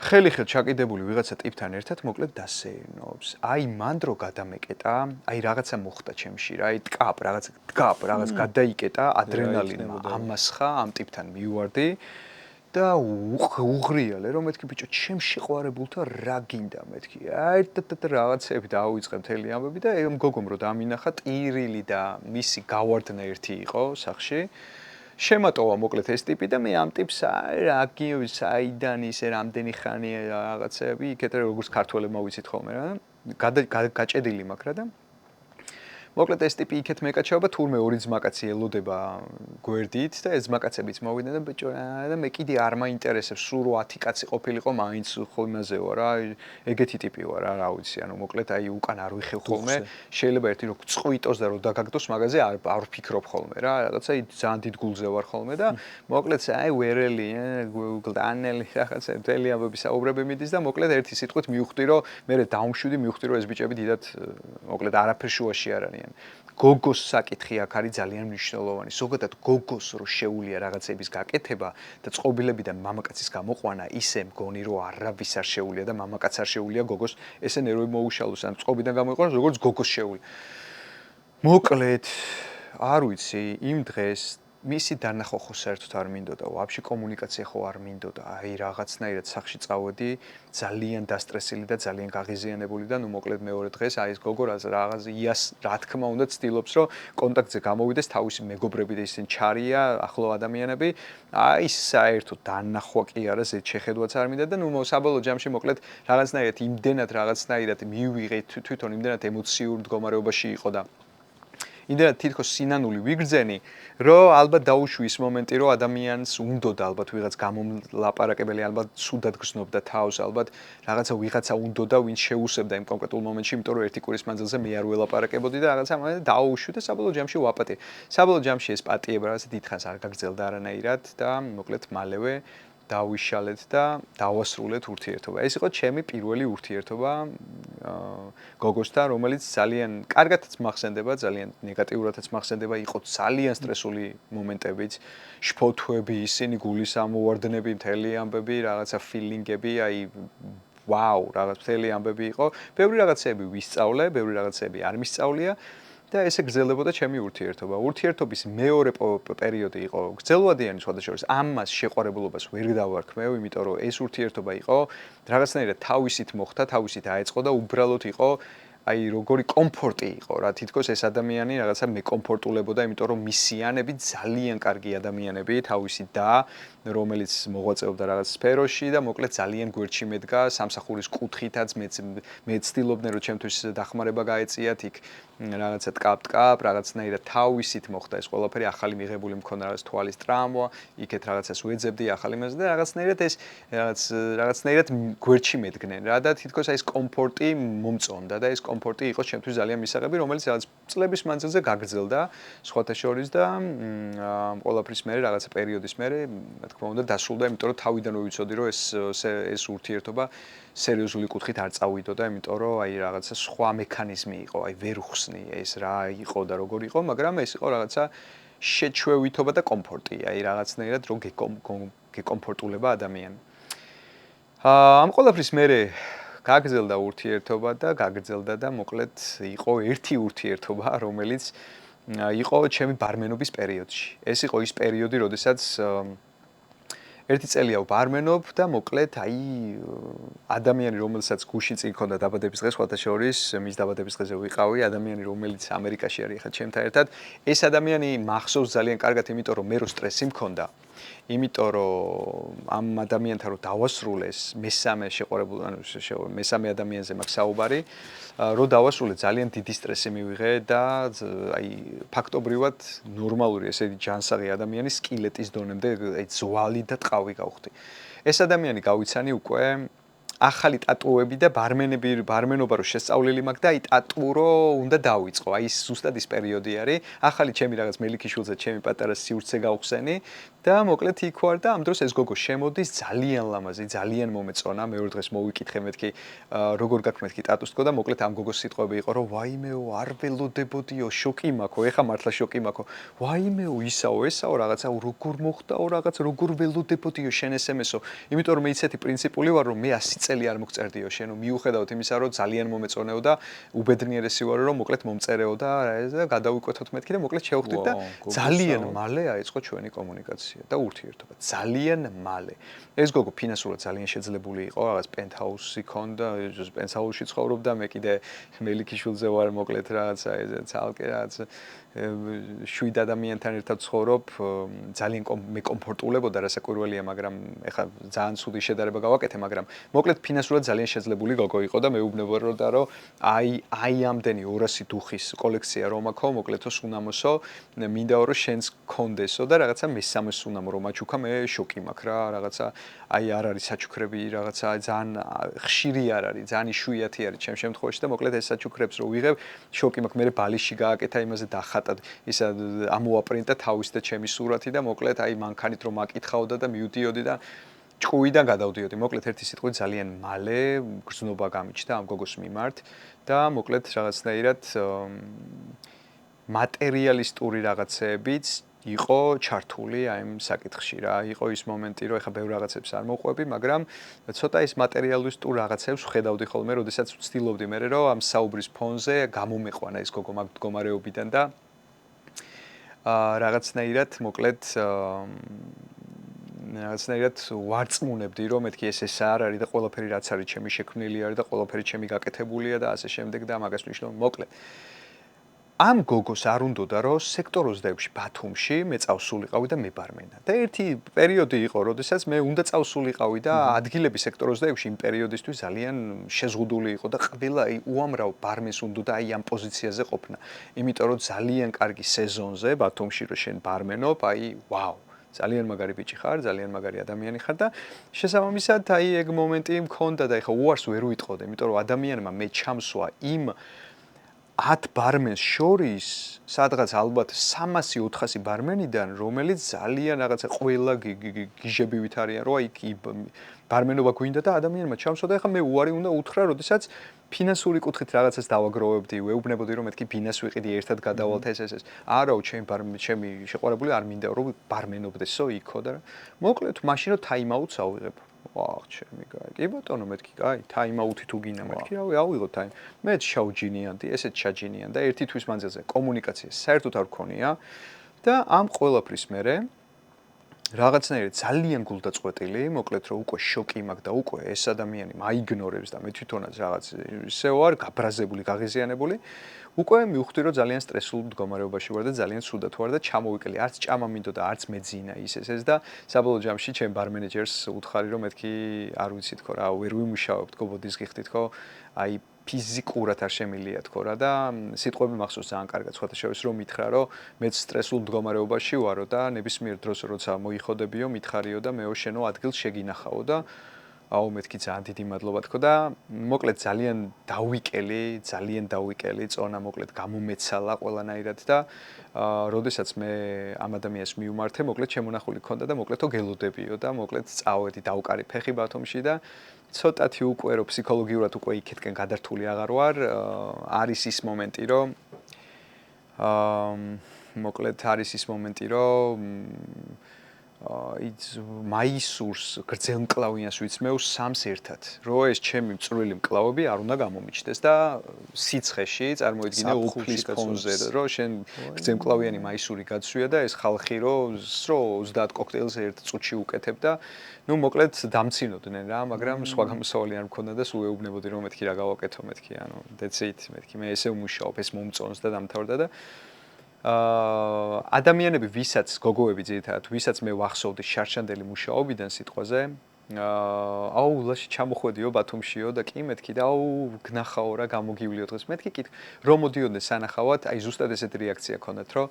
ხელი-ხელ ჩაკიდებული ვიღაცა ტიპთან ერთად მოკლედ დასეირნობს. აი მან დრო გადამეკეტა, აი რაღაცა მოხდა ჩემში რა, აი რაღაც გადაიკეტა ადრენალინმა ამასხა ამ ტიპთან მივარდი და უღრიალე რომ მეთქი ბიჭო ჩემ შეყვარებულთა რა გინდა მეთქი აი რაღაცები დაავიწყე მთელი ამბები და ამ გოგომ რო დამინახა ტირილი და მისი გავარდნა ერთი იყო სახში შემატოვა მოკლედ ეს ტიპი და მე ამ ტიპს რა გიო საიდან ისე რამდენი ხანი რაღაცები იქეთ როგორც ქართველებმა ვიცით ხოლმე რა გაჭედილი მაქვს რა და მოკლედ ეს ტიპი იქეთ მეკაჩაობა თურმე ორი ძმაკაცი ელოდება გვერდით და ეს ძმაკაცებიც მოვიდნენ და ბიჭო და მე კიდე არ მაინტერესებს სულ 10 კაცი ყოფილიყო მაინც ხოლმეზე ვარ რა ეგეთი ტიპი ვარ რა ვიცი ანუ მოკლედ აი უკან არ ვიხევ ხოლმე შეიძლება ერთი რო წყვიტოს და რო დაგაგდოს მაგაზე არ ვფიქრობ ხოლმე რა რაღაცა ძალიან დიდ გულზე ვარ ხოლმე და მოკლედ აი ვერელი გლდანელი რაღაცა მთელი ამბები საუბრები მიდის და მოკლედ ერთი სიტყვით მივხვდი რომ მე დავმშვიდი მივხვდი რომ ეს ბიჭები დიდად მოკლედ არაფერ შუაში არ არის ძალიან. გოგოს საკითხი აქ არის ძალიან მნიშვნელოვანი. ზოგადად გოგოს რო შეუულია რაღაცების გაკეთება და წყობილებიდან მამაკაცის გამოყვანა, ისე მგონი რომ არავის არ შეუულია და მამაკაც არ შეუულია გოგოს ესე ნერვები მოუშალოს, ან წყობიდან გამოიყვანოს, როგორც გოგოს შეუულია. მოკლედ, არ ვიცი, იმ დღეს მისი დანახვა ხო საერთოდ არ მინდოდა, ვაფშე კომუნიკაცია ხო არ მინდოდა. აი რაღაცნაირად სახში წავედი, ძალიან დასტრესილი და ძალიან გაღიზიანებული და ნუ მოკლედ მეორე დღეს აი ეს გოგო რაღაც იას რა თქმა უნდა ცდილობს, რომ კონტაქტზე გამოვიდეს თავისი მეგობრები და ისინი ჩარია, ახლო ადამიანები. აი საერთოდ დანახვა კი არა, ზედ შეხედვაც არ მინდა და ნუ საბოლოო ჯამში მოკლედ რაღაცნაირად მივიღე თვითონ იმდენად ემოციურ მდგომარეობაში იყო და იმდენად თითქოს სინანული ვიგრძენი, რომ ალბათ დაუშვი ის მომენტი, რომ ადამიანს უნდოდა ალბათ ვიღაც გამომლაპარაკებელი, ალბათ ცუდად გრძნობდა თავს, ალბათ ვიღაცა უნდოდა, ვინც შეუსებდა იმ კონკრეტულ მომენტში, იმიტომ რომ ერთი კვირის მანძილზე მე არ ველაპარაკებოდი და რაღაცა დაუშვი და საბოლოო ჯამში ვაპატე. საბოლოო ჯამში ეს პატიება რაღაცა დიდხანს არ გაგრძელდა არანაირად და მოკლედ მალევე დავიშალეთ და დავასრულეთ ურთიერთობა. ეს იყო ჩემი პირველი ურთიერთობა გოგოსთან, რომელიც ძალიან კარგადაც მახსენდება, ძალიან ნეგატიურადაც მახსენდება, იყო ძალიან სტრესული მომენტებიც, შფოთვები, ისინი გულის ამოვარდნები, მთელი ამბები, რაღაცა ფილინგები, აი ვაუ, რაღაც მთელი ამბები იყო. ბევრი რაღაცები ვისწავლე, ბევრი რაღაცები არ მისწავლია. და ესე გრძელდებოდა ჩემი ურთიერთობა. ურთიერთობის მეორე პერიოდი იყო გრძელვადიანი სხვადასხვა. ამას შეყვარებულობას ვერ დავარქმევ, იმიტომ რომ ეს ურთიერთობა იყო რაღაცნაირად თავისით მოხდა, თავისით აეწყო და უბრალოდ იყო აი როგორი კომფორტი იყო რა თითქოს ეს ადამიანი რაღაცა მეკომფორტულებოდა, იმიტომ რომ მისიანები ძალიან კარგი ადამიანები, თავისი და რომელიც მოღვაწეობდა რაღაც სფეროში და მოკლედ ძალიან გვერდში მედგა სამსახურის კუთხითაც მე ცდილობდნენ რომ ჩემთვის დახმარება გაეწიათ იქ რაღაცა ტკაპ-ტკაპ, რაღაცნაირად თავისით მოხდა ეს ყველაფერი, ახალი მიღებული მქონდა რაღაც თვალის ტრამვა, იქეთ რაღაცას ვეძებდი ახალი მასზე და რაღაცნაირად ეს რაღაცნაირად გვერდში მედგნენ რა და თითქოს აი ეს კომფორტი მომწონდა და ეს კომფორტი იყო ჩემთვის ძალიან მისაღები, რომელიც რაღაც წლების მანძილზე გაგრძელდა სხვათა შორის და ყველაფრის მერე რაღაცა პერიოდის მერე, რა თქმა უნდა, დასრულდა, იმიტომ რომ თავიდანვე ვიცოდი, რომ ეს ურთიერთობა სერიოზული კუთხით არ წავიდოდა, იმიტომ რომ აი რაღაცა სხვა მექანიზმი იყო, აი ვერ ხსნი ეს რა იყო და როგორ იყო, მაგრამ ეს იყო რაღაცა შეჩვევითობა და კომფორტი, აი რაღაცნაირად რომ გეკომფორტულება ადამიანი. ამ ყველაფრის მერე გაგრძელდა ურთიერთობა და გაგრძელდა და მოკლედ იყო ერთი ურთიერთობა, რომელიც იყო ჩემი ბარმენობის პერიოდში. ეს იყო ის პერიოდი, როდესაც ერთი წელია ვბარმენობ და მოკლედ აი ადამიანი, რომელსაც გუში წინ ქონდა დაბადების დღე, სხვათა შორის მის დაბადების დღეზე ვიყავი, ადამიანი, რომელიც ამერიკაში არის ხა ჩემთან ერთად, ეს ადამიანი მახსოვს ძალიან კარგად, იმიტომ რომ მე რო სტრესი მქონდა. იმიტომ რომ ამ ადამიანთან რო დავასრულეს მესამე ადამიანზე მაქვს საუბარი, რო დავასრულე ძალიან დიდი სტრესი მივიღე და აი ფაქტობრივად ნორმალური ესე ჯანსაღი ადამიანის სკილეტის დონემდე აი ძვალი და ტყავი გავხდი. ეს ადამიანი გავიცანი უკვე ახალი ტატუები და ბარმენობა რო შესწავლილი მაქვს და აი ტატუ რო უნდა დავიწყო. აი ეს ზუსტად ის პერიოდი არის. ახალი ჩემი რაღაც მელიქიშვილზე ჩემი პატარა სივრცე გავხსენი და მოკლედ იქ ვარ და ამ დროს ეს გოგო შემოდის ძალიან ლამაზი, ძალიან მომეწონა. მეორე დღეს მოვიკითხე მეთქი როგორ გაქვს მეთქი ტატუს თქო და მოკლედ ამ გოგოს სიტყვები იყო რომ ვაიმეო არ ველოდებოდიო, შოკი მაქვს, ეხა მართლა შოკი მაქვს. ვაიმეო ისაო, ესაო რაღაცა როგორ მოხდაო, რაღაც როგორ ველოდებოდიო შენ SMS-ო. იმიტომ რომ მე ისეთი პრინციპული ვარ რომ მე 100 წელი არ მოგწერდიო შენ, მიუხედავად იმისა რომ ძალიან მომეწონეო და უბედნიერესი ვარო რომ მოკლედ მომწერეო და გადავიკვეთოთ მეთქი და მოკლედ შევხვდით და ძალიან მალე აიწყო ჩვენი კომუნიკაცია. და ურთიერთობა ძალიან მალე. ეს გოგო ფინანსურად ძალიან შეძლებული იყო, რაღაც პენტჰაუსი ჰქონდა, პენტჰაუსში ცხოვრობდა, მე კიდე მელიქიშვილზე ვარ, მოკლედ რაღაცა ეს ცალკე რაღაც შვიდ ადამიანთან ერთად ცხოვრობ, ძალიან მეკომფორტულებოდა, რასაკვირველია, მაგრამ ეხლა ძალიან ცუდი შედარება გავაკეთე, მაგრამ მოკლედ ფინანსურად ძალიან შეძლებული გოგო იყო და მეუბნებოდა, რომ აი ამდენი 200 დუხის კოლექცია რომ აქო, მოკლედო სუნამოსო, მინდაო რომ შენს კონდესო და რაღაცა მესამე სუნამო რომ აჩუქა, მე შოკი მაქვს რა, რაღაცა აი არ არის საჩუქრები, რაღაცა ძალიან ხშირი არ არის, ძალიან იშვიათი არის ჩემ შემთხვევაში და მოკლედ ეს საჩუქრებს რო ვიღებ, შოკი მაქვს, მე ბალიში გააკეთა იმაზე დახატა, ისა ამოაპრინტა თავის და ჩემი სურათი და მოკლედ აი მანქანით რომ აკითხავდა და მივდიოდი და ჭკუიდან გადავდიოდი. მოკლედ ერთი სიტყვით ძალიან მალე გრძნობა გამიჩნდა ამ გოგოს მიმართ და მოკლედ რაღაცნაირად მატერიალისტური რაღაცეებიც იყო ჩართული აი ამ საკითხში რა. იყო ის მომენტი, რომ ეხა ბევრ რაღაცებს არ მოყვები, მაგრამ ცოტა ის მატერიალისტურ რაღაცებს ვხედავდი ხოლმე, როდესაც ვცდილობდი მე რომ ამ საუბრის ფონზე გამომეყვანა ეს გოგო მაგ მდგომარეობიდან და რაღაცნაირად მოკლედ რაღაცნაირად ვარწმუნებდი რომ მეთქი ეს არ არის და ყველაფერი რაც არის ჩემი შექმნილი არის და ყველაფერი ჩემი გაკეთებულია და ასე შემდეგ და მაგას ნიშნავს მოკლედ ამ გოგოს არ უნდოდა რომ სექტორ 26-ში ბათუმში მე წავსულიყავი და მე ბარმენა და ერთი პერიოდი იყო როდესაც მე უნდა წავსულიყავი და ადგილები სექტორ 26-ში იმ პერიოდისთვის ძალიან შეზღუდული იყო და ყველა უამრავ ბარმენს უნდოდა აი ამ პოზიციაზე ყოფნა იმიტომ რომ ძალიან კარგი სეზონზე ბათუმში რომ შენ ბარმენობ აი ვაუ ძალიან მაგარი ბიჭი ხარ, ძალიან მაგარი ადამიანი ხარ და შესაბამისად აი ეგ მომენტი მქონდა და ეხა უარს ვერ ვიტყოდე, იმიტომ რომ ადამიანმა მე ჩამსვა იმ 10 ბარმენს შორის, სადღაც ალბათ 300-400 ბარმენიდან, რომელიც ძალიან რაღაცა ყველა გიჟებივით არიან, რომ აი ბარმენობა გვინდა და ადამიანმა ჩამსვა და ეხა მე უარი უნდა უთხრა, როდესაც ფინანსური კუთხით რაღაცას დავაგროვებდი, ვეუბნებოდი რომ მეთქი ბინას ვიყიდი, ერთად გადავალთ ეს. არაო, ჩემი შეყვარებული არ მინდა რომ ბარმენობდესო იქო და მოკლედ მაშინ რომ თაიმაუტს ავიღებ. ვაუ, ჩემი კაი. კი ბატონო, მეთქი კაი, თაიმაუტი თუ გინდა, მეთქი რავი, ავიღო თაიმ. მე შაუჯინიანდი, ესეც ჩაჯინიან და ერთი თვის მანძილზე კომუნიკაცია საერთოდ არ გქონია და ამ ყველაფრის მერე რაღაცნაირად ძალიან გულდაწყვეტილი, მოკლედ რომ უკვე შოკი მაქვს და უკვე ეს ადამიანი მაიგნორებს და მე თვითონაც რაღაც ისე ვარ გაბრაზებული, გაღიზიანებული, უკვე მივხვდი რომ ძალიან სტრესულ მდგომარეობაში ვარ და ძალიან ცუდად ვარ და ჩამოვიკლე, არც ჭამა მინდოდა, არც მეძინა ეს და საბოლოო ჯამში ჩემ ბარ მენეჯერს უთხარი რომ მეთქი არ ვიცი თქო რა, ვერ ვიმუშავებ თქო, ბოდის გიხდი თქო, აი ფიზიკურად არ შემილია თქო რა და სიტყვები მახსოვს ძალიან კარგად სხვათა შორის რომ მითხრა რომ მეც სტრესულ მდგომარეობაში ვარო და ნებისმიერ დროს როცა მოიხოდებიო მითხარიო და მეო შენო ადგილს შეგინახაო და აუ მეთქი ძალიან დიდი მადლობა თქო და მოკლედ ძალიან დავიკელი წონა მოკლედ გამომეცალა ყველანაირად და როდესაც მე ამ ადამიანს მივმართე მოკლედ შემონახული ქონდა და მოკლედ გელოდებიო და მოკლედ წავედი დავკარი ფეხი ბათუმში და ცოტათი უკვე რომ ფსიქოლოგიურად უკვე იქეთკენ გადართული აღარ ვარ არის ის მომენტი რომ მოკლედ არის ის მომენტი რომ მაისურს გრძელმკლავიანს ვიცმევს სამს ერთად რომ ეს ჩემი წვრილი მკლავები არ უნდა გამომიჩნდეს და სიცხეში წარმოიდგინე უფლის ფონზე რომ შენ გრძელმკლავიანი მაისური გაცვია და ეს ხალხი რომ 30 კოქტეილს ერთ წუთში უკეთებ და ну მოკლედ დამცინოდნენ რა მაგრამ სხვა გამოსავალი არ მქონდა და სულ ეუბნებოდი რომ მეთქი რა გავაკეთო მეთქი ანუ that's it მეთქი მე ესე ვმუშაობ ეს მომწონს და დამთავრდა და ადამიანები ვისაც გოგოები ძირითადად ვისაც მე ვახსოვდი შარშანდელი მუშაობიდან სიტყვაზე აუ ლაში ჩამოხვედიო ბათუმშიო და კი მეთქი და აუ გნახაო რა გამოგივლიო დღეს მეთქი კი რომ მოდიოდნენ სანახავად აი ზუსტად ესეთი რეაქცია ქონდათ რომ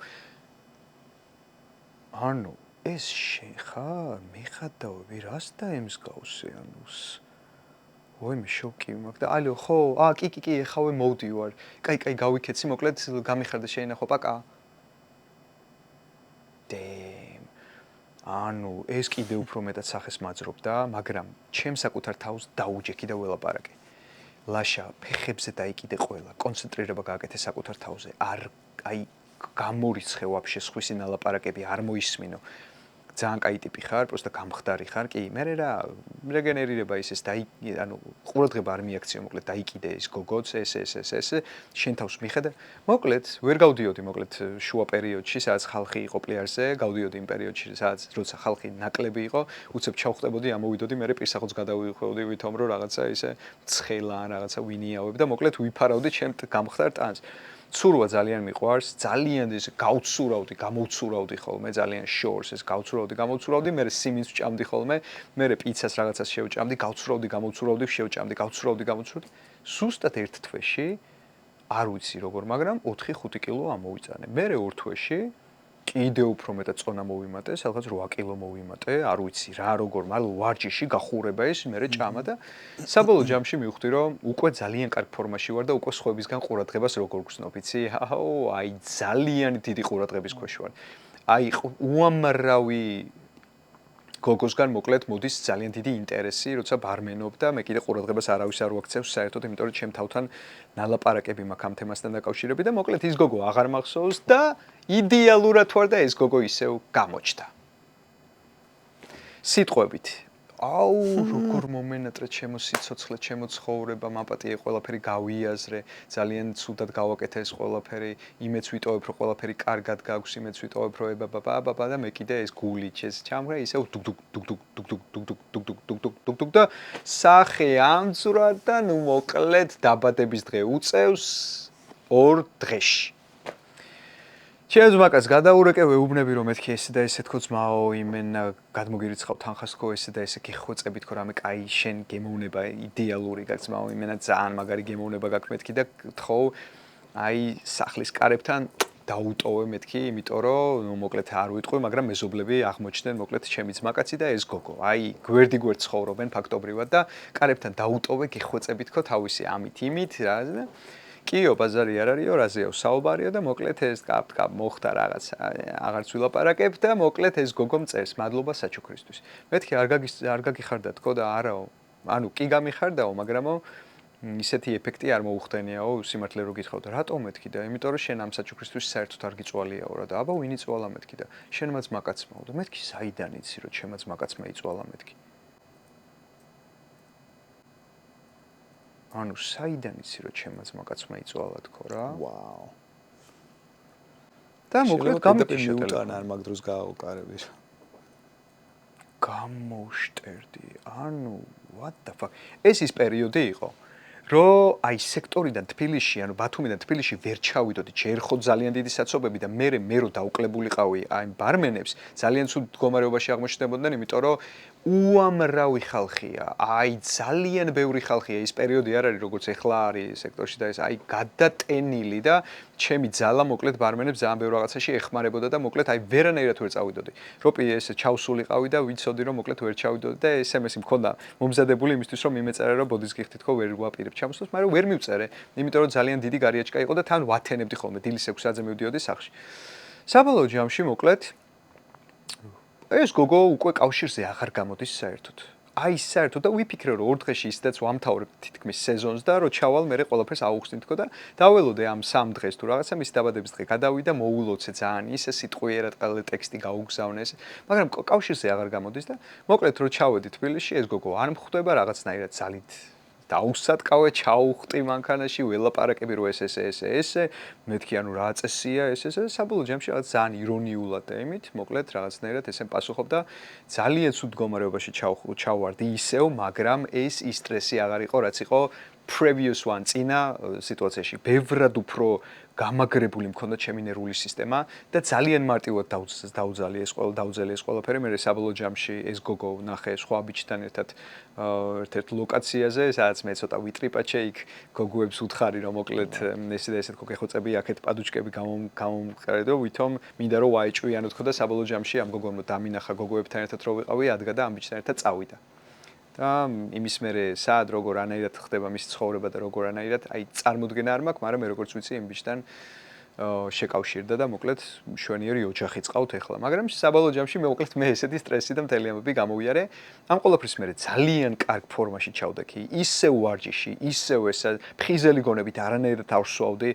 ანუ ეს შენ ხარ მიხადავები რას დაემსგავსე ანუს ვაიმე შოკი მაქვს და ალო ხო კი ეხავე მოვდივარ კაი გავიქეცი მოკლედ გამიხარდა შეინახო პაკა ანუ ეს კიდე უფრო მეტად სახეს მაძრობდა, მაგრამ ჩემ საკუთარ თავს დაუჯექი და ველაპარაკე. ლაშა ფეხებზე დაიკიდე ყველა, კონცენტრირება გააკეთე საკუთარ თავზე. აი გამორიცხე ვაფშე სხვისი ნალაპარაკები არ მოისმინო. ძალიან კაი ტიპი ხარ, პროსტა გამხდარი ხარ. კი, მე რა რეგენერირება ის ანუ ყურადღება არ მიაქციო, მოკლედ დაიკიდე ის გოგოც, ეს შენ თავს მიხედა. მოკლედ, ვერ გავდიოდი, მოკლედ შუა პერიოდში, სადაც ხალხი იყო პლიარზე, გავდიოდი იმ პერიოდში, სადაც როცა ხალხი ნაკლები იყო, უცებ ჩავხტებოდი, ამოვიდოდი, მე პირსახოც გადავიხვევდი ვითომ რომ რაღაცა ისე ცხელა ან რაღაცა ვინიავებ და მოკლედ ვიფარავდი ჩემ გამხდარ ტანს. ცურვა ძალიან მიყვარს, ძალიან ეს გავცურავდი, გამოვცურავდი ხოლმე, ძალიან შორს ეს გავცურავდი, მე სიმინს ვჭამდი ხოლმე, მე პიცას რაღაცას შევჭამდი, გავცურავდი, შევჭამდი. სუსტად ერთ თვეში არ ვიცი როგორ, მაგრამ 4-5 კილო ამოვიწანე. მე ორ თვეში კიდე უფრო მეტად წონა მოვიმატე, სადღაც 8 კილო მოვიმატე, არ ვიცი რა როგორ, მაგრამ ვარჯიში გახურება ის, მე ჭამა და საბოლოო ჯამში მივხვდი, რომ უკვე ძალიან კარგ ფორმაში ვარ და უკვე სხვებისგან ყურადღებას როგორ გგზნობ, იცი? აი ძალიან დიდი ყურადღების ქვეშ ვარ. აი უამრავი გოგოსგან მოკლედ მოდის ძალიან დიდი ინტერესი, როცა ბარმენობ და მე კიდე ყურადღებას არავის არ ვაქცევს საერთოდ, იმიტომ რომ ჩემ თავთან ნალაპარაკები მაქვს ამ თემასთან დაკავშირებით და მოკლედ ის გოგო აღარ მახსოვს და იდეალურად ვარ და ეს გოგო ისევ გამოჩნდა. სიტყვებით აუ როგორ მომენატრე ჩემო სიცოცხლე, ჩემო ცხოვრება, მაპატიე ყველაფერი გავიაზრე, ძალიან ცუდად გავაკეთე ეს ყველაფერი, იმეც ვიტოვებ რომ ყველაფერი კარგად გაქვს, იმეც ვიტოვებ რომ ებაბაბაბაბა და მე კიდე ეს გული ჩამღრა ისევ დუგ და სახე ამძვრა და ნუ მოკლედ დაბადების დღე უწევს 2 დღეში. ჩემს მაკას გადაურეკე ვეუბნები რომ მეთქი ესე და ესე თქო ძმაო იმენა გადმოგირიცხავ თანხას თქო ესე და ესე გიხოცებით თქო რამე კაი შენ გემოვნება იდეალური გაქვს ძმაო იმენა ძალიან მაგარი გემოვნება გაქვს მეთქი და თქო აი სახლის კარებთან დაუტოვე მეთქი იმიტომ რომ ნუ მოკლედ არ ვიტყვი მაგრამ მეზობლები აღმოჩნდნენ მოკლედ ჩემი ძმაკაცი და ეს გოგო აი გვერდ ცხოვრობენ ფაქტობრივად და კარებთან დაუტოვე გიხოცებით თქო თავისი ამით იმით რა და კიო ბაზარი არ არისო რაზეო საუბარია და მოკლედ ეს კაპ მოხდა რაღაც აღარც ვილაპარაკებ და მოკლედ ეს გოგო მწერს მადლობა საჩუქრისთვის მეთქი არ გაგიხარდა თქო და არაო ანუ კი გამიხარდაო მაგრამო ისეთი ეფექტი არ მოუხდენიაო სიმართლე რო გითხოვდა რატომ მეთქი და იმიტომ რომ შენ ამ საჩუქრისთვის საერთოდ არ გიწვალიაო რა და აბა ვინ იწვალა მეთქი და შენმაც მაკაცმაო და მეთქი საიდან იცი რომ ჩემაც მაკაცმა იწვალა მეთქი ანუ საიდან იცი რომ ჩემაც მაკაცმა იწვალა თქო რა ვაუ და მოკლედ გამიტიშა ტელეფონი არ მაგ დროს გააუკარები გამოვშტერდი ანუ what the fuck ეს ის პერიოდი იყო რომ აი სექტორიდან თბილისში ანუ ბათუმიდან თბილისში ვერ ჩავიდოდი ჯერ ხო ძალიან დიდი საცობები და მე რო დაუკლებულიყავი აი ბარმენებს ძალიან ცუდ მდგომარეობაში აღმოჩნდებოდნენ იმიტომ რომ უამრავი ხალხია აი ძალიან ბევრი ხალხია ის პერიოდი არ არის როგორც ეხლა არის სექტორში და ეს აი გადატენილი და ჩემი ძალა მოკლედ ბარმენებს ძალიან ბევრ რაღაცაში ეხმარებოდა და მოკლედ აი ვერანაირად ვერ წავიდოდი როპი ესე ჩავსულიყავი და ვიცოდი რომ მოკლედ ვერ ჩავიდოდი და SMS-ი მქონდა მომზადებული იმისთვის რომ მიმეწერე რომ ბოდის გიხდით თქო ვერ ვაპირებ ჩამოსვლას მაგრამ ვერ მივწერე იმიტომ რომ ძალიან დიდი გარიაჭკა იყო და თან ვათენებდი ხოლმე დილის 6-ზე მივდიოდი სახლში საბოლოო ჯამში მოკლედ ეს გოგო უკვე კავშირზე აღარ გამოდის საერთოდ. აი საერთოდ და ვიფიქრე რომ 2 დღეში ისედაც ვამთავრებ თითქმის სეზონს და რომ ჩავალ მე ყველაფერს აუხსნით თქო და დაველოდე ამ 3 დღეს თუ რაღაცა მის დაბადების დღე გადავიდა მოულოცე ძალიან ისე სიტყვიერად ყველა ტექსტი გაუგზავნე ეს მაგრამ კავშირზე აღარ გამოდის და მოკლედ რომ ჩავედი თბილისში ეს გოგო არ მხვდება რაღაცნაირად ძალით დაუსატკავე ჩაუხტი მანქანაში ველაპარაკები რომ ესე მეთქი ანუ რა წესია ეს საბოლოო ჯამში რაღაც ძალიან ირონიულად და იმით მოკლედ რაღაცნაირად ესენ პასუხობ და ძალიან ცუდ მდგომარეობაში ჩავვარდი ისევ მაგრამ ეს ის სტრესი აღარ იყო რაც იყო previous one წინა სიტუაციაში ბევრად უფრო გამაგრებული მქონდა ჩემი ნერვული სისტემა და ძალიან მარტივად დაუძალი ეს ყველაფერი მე საბოლოო ჯამში ეს გოგო ნახე სხვა ბიჭთან ერთად ერთ-ერთ ლოკაციაზე სადაც მე ცოტა ვიტრიპაჩე იქ გოგოებს უთხარი რომ მოკლედ ესე და ესეთ გოგეხოცები აქეთ პადუჩკები გამომყრედო ვითომ მინდა რომ ვაეჭვიანო თქო და საბოლოო ჯამში ამ გოგომ დამინახა გოგოებთან ერთად რო ვიყავი ადგა და ამ ბიჭთან ერთად წავიდა და იმის მერე სად როგორ ანაირად ხდება მისი ცხოვრება და როგორ ანაირად აი წარმოდგენა არ მაქვს მაგრამ მე როგორც ვიცი იმ ბიჭთან შეკავშირდა და მოკლედ მშვენიერი ოჯახი წყავთ ახლა მაგრამ საბოლოო ჯამში მე მოკლედ მე ესეთი სტრესი და მთელი ამბები გამოვიარე ამ ყველაფრის მერე ძალიან კარგ ფორმაში ჩავდექი ისევ ვარჯიში ისევ ესა ფხიზელი გონებით არანაირად არ ვსვავდი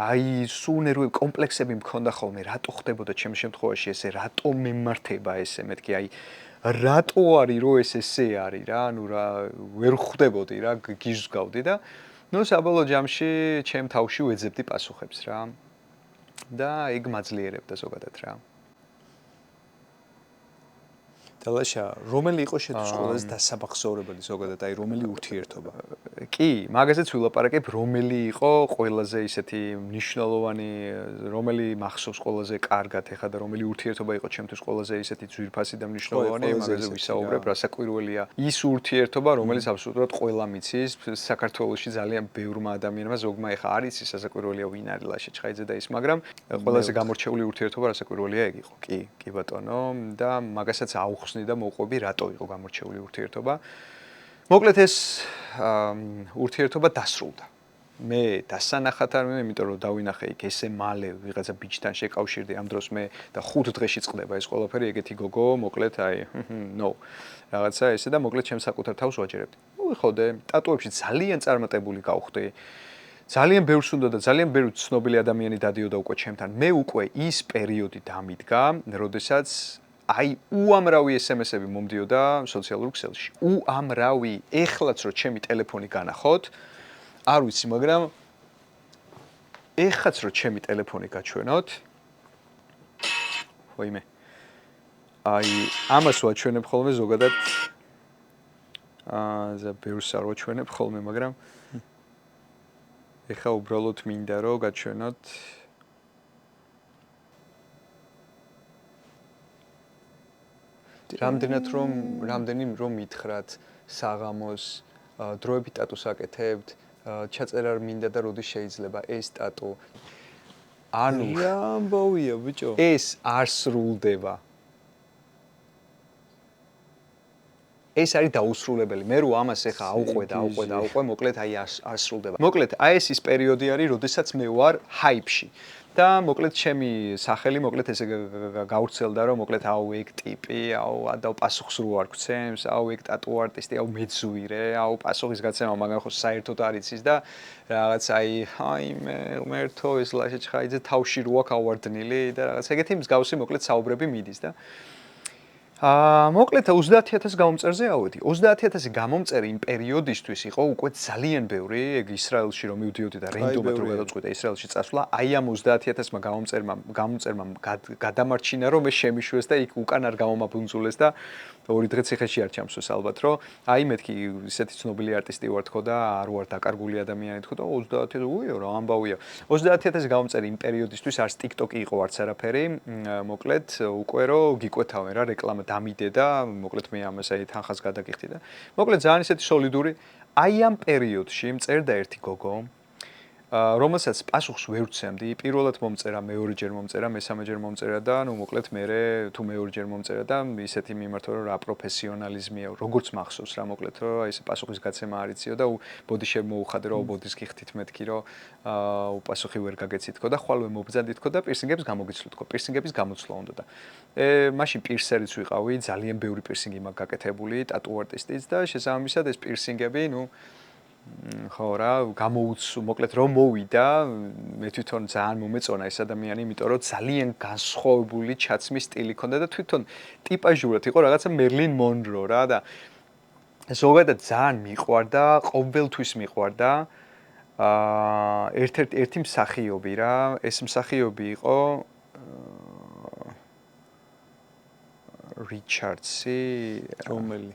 აი სულ ნერვები კომპლექსები მქონდა ხოლმე რატო ხდებოდა ჩემს შემთხვევაში ესე რატო მემართება ესე მეთქი აი რატო არის რომ ესე არის რა ანუ რა ვერ ხვდებოდი რა გიჟგავდი და ნუ საბოლოო ჯამში ჩემ თავში ვეძებდი პასუხებს რა და ეგ მაძლიერებდა ზოგადად რა დალაშა რომელი იყო შეთვის ყველაზე დასაბახსოვრებელი ზოგადად აი რომელი ურთიერთობა კი მაგაზეც ვილაპარაკებ რომელი იყო ყველაზე ისეთი მნიშვნელოვანი რომელი მახსოვს ყველაზე კარგად ეხა და რომელი ურთიერთობა იყო ჩემთვის ყველაზე ისეთი ძვირფასი და მნიშვნელოვანი მაგაზე ვისაუბრებ რასაკვირველია ის ურთიერთობა რომელიც აბსოლუტურად ყველა მიცის საქართველოში ძალიან ბევრმა ადამიანმა ზოგმა ეხა არის ის რასაკვირველია ვინ არის ლაშა ჩხაიძე და ის მაგრამ ყველაზე გამორჩეული ურთიერთობა რასაკვირველია ეგ იყო კი ბატონო და მაგასაც აუხსნი და მოყვები რატო იყო გამორჩეული ურთიერთობა მოკლედ ეს ურთიერთობა დასრულდა მე დასანახად არ მე, იმიტომ რომ დავინახე იქ ესე მალე ვიღაცა ბიჭთან შეკავშირდი ამ დროს მე და 5 დღეში წყდება ეს ყველაფერი, ეგეთი გოგო, მოკლედ აი, no. რაღაცა ესე და მოკლედ ჩემს საკუთარ თავს ვაჯერებდი. მოვიხოდე, ტატუებში ძალიან წარმატებული გავხდი. ძალიან ბევრს უნდა და ძალიან ბევრი ცნობილი ადამიანი დადიოდა უკვე ჩემთან. მე უკვე ის პერიოდი დამიდგა, როდესაც აი უამრავი SMS-ები მომდიოდა სოციალურ ქსელში. უამრავი. ეხლაც რო ჩემი ტელეფონი განახოთ, არ ვიცი, მაგრამ ეხლაც რო ჩემი ტელეფონი გაჩვენოთ, ვაიმე. აი ამას ვაჩვენებ ხოლმე ზოგადად ზა ბევრს არ ვაჩვენებ ხოლმე, მაგრამ ეხა უბრალოდ მინდა რომ გაჩვენოთ რამდენი რომ მითხრათ საღამოს დროებით ტატუს აკეთებთ, ჩაწერა მინდა და როდის შეიძლება ეს ტატუ. ანუ ამბავია ბიჭო. ეს არ სრულდება. ეს არის დაუსრულებელი. მე რო ამას ეხა აუყვე, მოკლედ აი არ სრულდება. მოკლედ აი ეს ის პერიოდი არის, როდესაც მე ვარ ჰაიპში. და მოკლედ ჩემი სახელი მოკლედ ესე გავრცელდა რომ მოკლედ აუ ეგ ტიპი, აუ პასუხს რო არ გცემს, აუ ეგ ტატუ არტისტი, აუ მეძუირე, აუ პასუხის გაცემა, მაგრამ ხო საერთოდ არ იცის და რაღაც აი მერთო ეს ლაშეჩხაიძე თავში რო აქ ავარდნილი და რაღაც ეგეთი მსგავსი მოკლედ საუბრები მიდის და მოკლედ 30000 გამომწერზე ავედი. 30000 გამომწერი იმ პერიოდისთვის იყო უკვე ძალიან ბევრი, ეგ ისრაელში რომ მივდიოდი და რენდომად რო გადავწყვიტე ისრაელში წასვლა, აი ამ 30000-მა გამომწერმა გადამარჩინა რომ მე შემიშვეს და იქ უკან არ გამომაბუნძულეს და 2 დღე ციხეში არ ჩამსვეს ალბათ, რომ აი მეთქი ისეთი ცნობილი არტისტი ვარ თქო და არ ვარ დაკარგული ადამიანი თქო და 30000 უიო რა ამბავია. 30000 გამომწერი იმ პერიოდისთვის არც TikTok-ი იყო არც არაფერი, მოკლედ უკვე რო გიკვეთავენ რა რეკლამა დამიდე და მოკლედ მე ამას აი თანხას გადაგიხდი და მოკლედ ძალიან ისეთი სოლიდური აი ამ პერიოდში მწერდა ერთი გოგო რომელსაც პასუხს ვერ ვცემდი პირველად მომწერა მეორეჯერ მომწერა მესამეჯერ მომწერა და ნუ მოკლედ მე თუ მეორეჯერ მომწერა და ისეთი მიმართო რომ რა პროფესიონალიზმია როგორც მახსოვს რა მოკლედ რომ აი ეს პასუხის გაცემა არ იციო და ბოდი შემოუხადე რომ ბოდის გიხდით მეთქი რომ პასუხი ვერ გაგეცით თქო და ხვალვე მობძანდით თქო და პირსინგებს გამოგიცვლით თქო პირსინგების გამოცვლა უნდა და მაშინ პირსერიც ვიყავი ძალიან ბევრი პირსინგი მაქვს გაკეთებული ტატუ არტისტიც და შესაბამისად ეს პირსინგები ნუ ხო რა მოკლედ რომ მოვიდა მე თვითონ ძალიან მომეწონა ეს ადამიანი იმიტომ რომ ძალიან განსხვავებული ჩაცმის სტილი ჰქონდა და თვითონ ტიპაჟურად იყო რაღაცა მერლინ მონრო რა და ზოგადად ძალიან მიყვარდა ყოველთვის მიყვარდა ერთი მსახიობი რა ეს მსახიობი იყო რიჩარდსი რომელი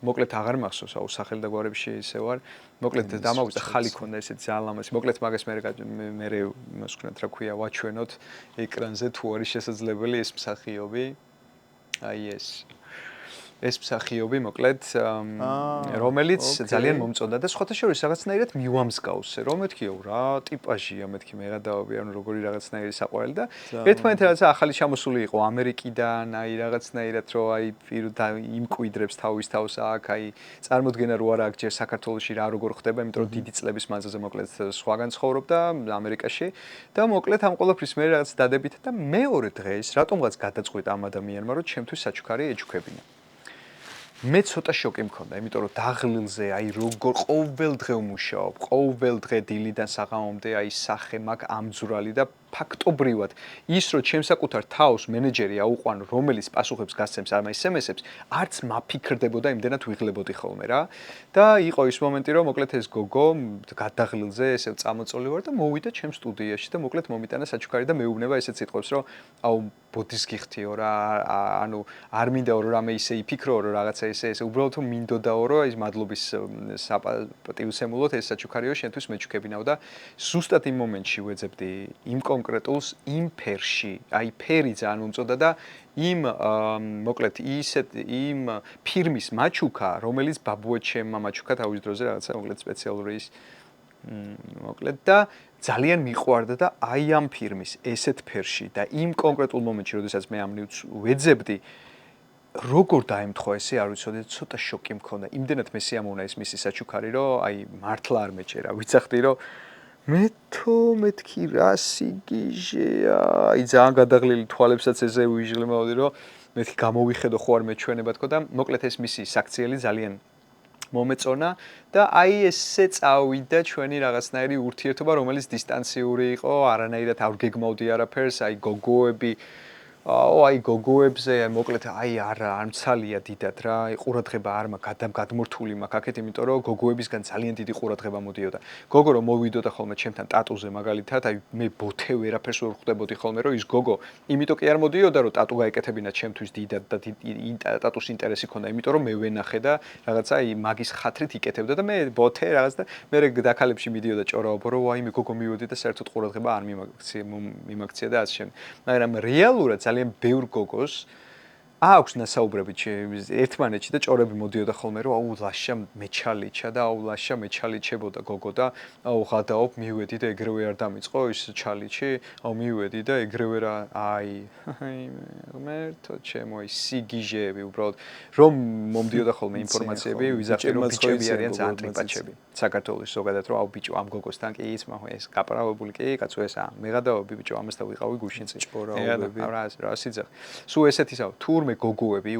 მოკლედ აღარ მახსოვს, აუ სახელი და გვარებში ისე ვარ. მოკლედ დამავიწყე ხალი ქონდა ესეთ ძალიან ლამაზი. მოკლედ მაგას მე იმას ვქნათ რა ქვია, ვაჩვენოთ ეკრანზე თუ არის შესაძლებელი ეს მსახიობი. აი ეს მსახიობი მოკლედ რომელიც ძალიან მომწონდა და სხვათა შორის რაღაცნაირად მივამსგავსე რომ მეთქიო რა ტიპაჟია მეთქი მეღადაობი ანუ როგორი რაღაცნაირი საყვარელი და ერთმანეთ რაღაცა ახალი ჩამოსული იყო ამერიკიდან აი რაღაცნაირად რომ აი იმკვიდრებს თავის თავს აქ აი წარმოდგენა რო არა აქ ჯერ საქართველოში რა როგორ ხდება იმიტომ რომ დიდი წლების მანძილზე მოკლედ სხვაგან ცხოვრობდა ამერიკაში და მოკლედ ამ ყველაფრის მე რაღაც დადებითა და მეორე დღეს რატომღაც გადაწყვიტა ამ ადამიანმა რომ ჩემთვის საჩუქარი ეჩუქებინა მე ცოტა შოკი მქონდა, იმიტომ რომ დაღლილზე აი როგორ ყოველ დღე ვმუშაობ, ყოველ დღე დილიდან საღამომდე აი სახე მაქვს ამძვრალი და ფაქტობრივად ის რომ ჩემს საკუთარ თავს მენეჯერი აუყვან რომელიც პასუხებს გასცემს ამ SMS-ებს არც მაფიქრდებოდა იმდენად ვიღლებოდი ხოლმე რა და იყო ის მომენტი რომ მოკლედ ეს გოგო გადაღლილზე ესე წამოწოლი ვარ და მოვიდა ჩემს სტუდიაში და მოკლედ მომიტანა საჩუქარი და მეუბნება ესეც სიტყვებს რომ აუ ბოდის გიხდიო რა ანუ არ მინდაო რომ რამე ისე იფიქროო რომ რაღაცა ესე უბრალოდ თუ მინდოდაო რომ ის მადლობის პატივსემულოდ ეს საჩუქარიო შენთვის მეჩუქებინაო და ზუსტად იმ მომენტში ვეძებდი იმ კონკრეტულს იმ ფერში, აი ფერი ძალიან მომწონდა და იმ მოკლედ იმ ფირმის მაჩუკა, რომელიც ბაბუაჩემმა მაჩუკა თავის დროზე რაღაცა მოკლედ სპეციალური ის მოკლედ და ძალიან მიყვარდა და აი ამ ფირმის ესეთ ფერში და იმ კონკრეტულ მომენტში, როდესაც მე ამ ნიუც ვეძებდი როგორ დაემთხვა ესე არ ვიცოდი ცოტა შოკი მქონდა იმდენად მე სიამოვნა ეს მისი საჩუქარი რომ აი მართლა არ მეჭერა ვიცახდი რომ მეთქი რა სიგიჟეა აი ძალიან გადაღლილი თვალებსაც ეზე უიჟღლმავდი რომ მეთქი გამოვიხედო ხო არ მეჩვენება თქო და მოკლედ ეს მისი საქციელი ძალიან მომეწონა და აი ესე წავიდა ჩვენი რაღაცნაირი ურთიერთობა რომელიც დისტანციური იყო არანაირად არ გეგმავდი არაფერს აი გოგოები აი გოგოებზე მოკლედ აი არ მცალია დიდად რა აი ყურადღება არ მაქვს გადმორთული მაქვს აქეთ იმიტომ რომ გოგოებისგან ძალიან დიდი ყურადღება მოდიოდა გოგო რომ მოვიდოდა ხოლმე ჩემთან ტატუზე მაგალითად აი მე ბოთე ვერაფერს ვერ ხვდებოდი ხოლმე რომ ის გოგო იმიტომ კი არ მოდიოდა რომ ტატუ გაეკეთებინა ჩემთვის დიდად და ტატუს ინტერესი ქონდა იმიტომ რომ მე ვენახე და რაღაცა აი მაგის ხათრით იკეთებდა და მე ბოთე რაღაც და მე დაკალებში მიდიოდა ჭორაობო რომ აი მე გოგო მივედი და საერთოდ ყურადღება არ მიმაქცია და ასე შემდეგ მაგრამ რეალურად ძალიან ბევრ გოგოს აქვს ნასაუბრები ერთმანეთში და ჭორები მოდიოდა ხოლმე რომ აუ ლაშა მეჩალიჩა და აუ ლაშა მეჩალიჩებოდა გოგო და აუ ღადაობ მივედი და ეგრევე არ დამიწყო ის ჩალიჩი აუ მივედი და ეგრევე რა აი მერთო ჩემო ის სიგიჟეები უბრალოდ რომ მომდიოდა ხოლმე ინფორმაციები ვიზახდი რომ ბიჭები არიან ძალიან ტრიპაჩები საქართველოს ზოგადად რომ აუ ბიჭო ამ გოგოსთან კი ის მაგ ეს კაპრავებული კი კაცო ეს მე ღადაობი ბიჭო ამასთან ვიყავი გუშინ ჭორაობები რა სიძახ სულ ესეთისა თურმე გოგოები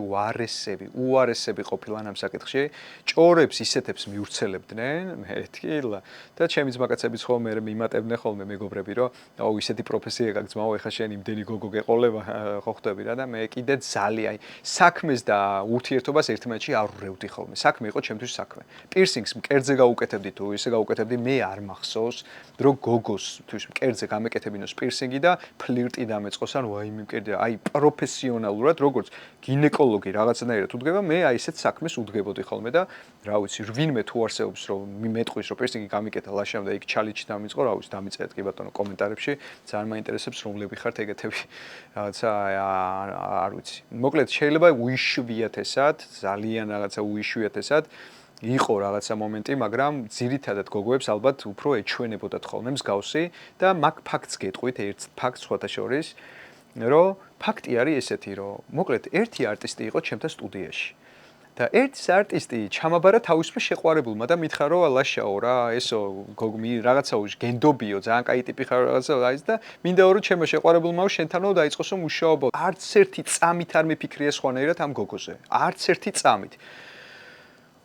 უარესები ყოფილან ამ საკითხში ჭორებს ისეთებს მივრცელებდნენ მეთქილა და ჩემი ძმაკაცებიც ხოლმე მიმატებდნენ ხოლმე მეგობრები რომ აუ ისეთი პროფესია გაქვს ძმაო ეხა შენ იმდენი გოგო გეყოლება ხო ხვდები რა და მე კიდე ძალიან საქმეს და ურთიერთობას ერთმანეთში არ ვრევდი ხოლმე საქმე იყო ჩემთვის საქმე პირსინგს მკერდზე გაუკეთებდი თუ ისე გაუკეთებდი მე არ მახსოვს რომ გოგოს თუ მკერდზე გამეკეთებინოს პირსინგი და ფლირტი დამეწყოს ან ვაიმე მკერდი აი პროფესიონალურად როგორც გინეკოლოგი რაღაცნაირად უდგება მე აი ესეთ საქმეს უდგებოდი ხოლმე და რა ვიცი ვინმე თუ არსებობს რომ მეტყვის რომ პირსინგი გამიკეთა ლაშამ და იქ ჩალიჩი დამიწყო რა ვიცი დამიწერეთ კი ბატონო კომენტარებში ძალიან მაინტერესებს რომლები ხართ ეგეთები რაღაცა არ ვიცი მოკლედ შეიძლება უიშვიათესად ძალიან რაღაცა უიშვიათესად იყო რაღაცა მომენტი მაგრამ ძირითადად გოგოებს ალბათ უფრო ეჩვენებოდათ ხოლმე მსგავსი და მაგ ფაქტს გეტყვით ერთ ფაქტს სხვათა შორის რომ ფაქტი არის ესეთი რომ მოკლედ ერთი არტისტი იყო ჩემთან სტუდიაში და ერთ არტისტი ჩამაბარა თავისუფლ შეყვარებულმა და მითხრა რომ ლაშაო რა ესო გოგმი რაღაცაო გენდობიო ძალიან კაი ტიპი ხარ რაღაცა ის და მინდა რომ ჩემო შეყვარებულმაო შენთანო დაიწყოსო მუშაობა არც ერთი წამით არ მეფიქრია სხვანაირად ამ გოგოზე არც ერთი წამით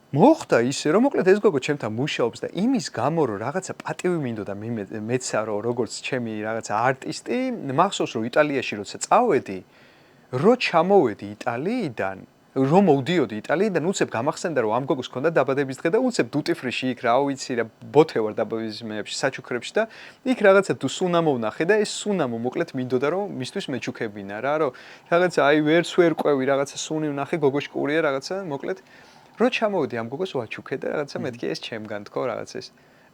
მოხდა ისე რომ მოკლედ ეს გოგო ჩემთან მუშაობს და იმის გამო რომ რაღაცა პატივი მინდოდა მეცა რომ როგორც ჩემი რაღაცა არტისტი მახსოვს რომ იტალიაში როცა წავედი რო ჩამოვედი იტალიიდან რომ მოვდიოდი იტალიიდან უცებ გამახსენდა რომ ამ გოგოს ჰქონდა დაბადების დღე და უცებ დუტი ფრიში იქ რა ვიცი რა ბოთე ვარ დაბადების საჩუქრებში და იქ რაღაცა თუ სუნამო ვნახე და ეს სუნამო მოკლედ მინდოდა რომ მისთვის მეჩუქებინა რა რომ რაღაცა აი ვერც ვერ ყვევი რაღაცა სუნი ვნახე გოგოში ყურია რაღაცა მოკლედ რო ჩამოვედი ამ გოგოს ვაჩუქე და რაღაცა მეთქი ეს ჩემგან თქო რაღაც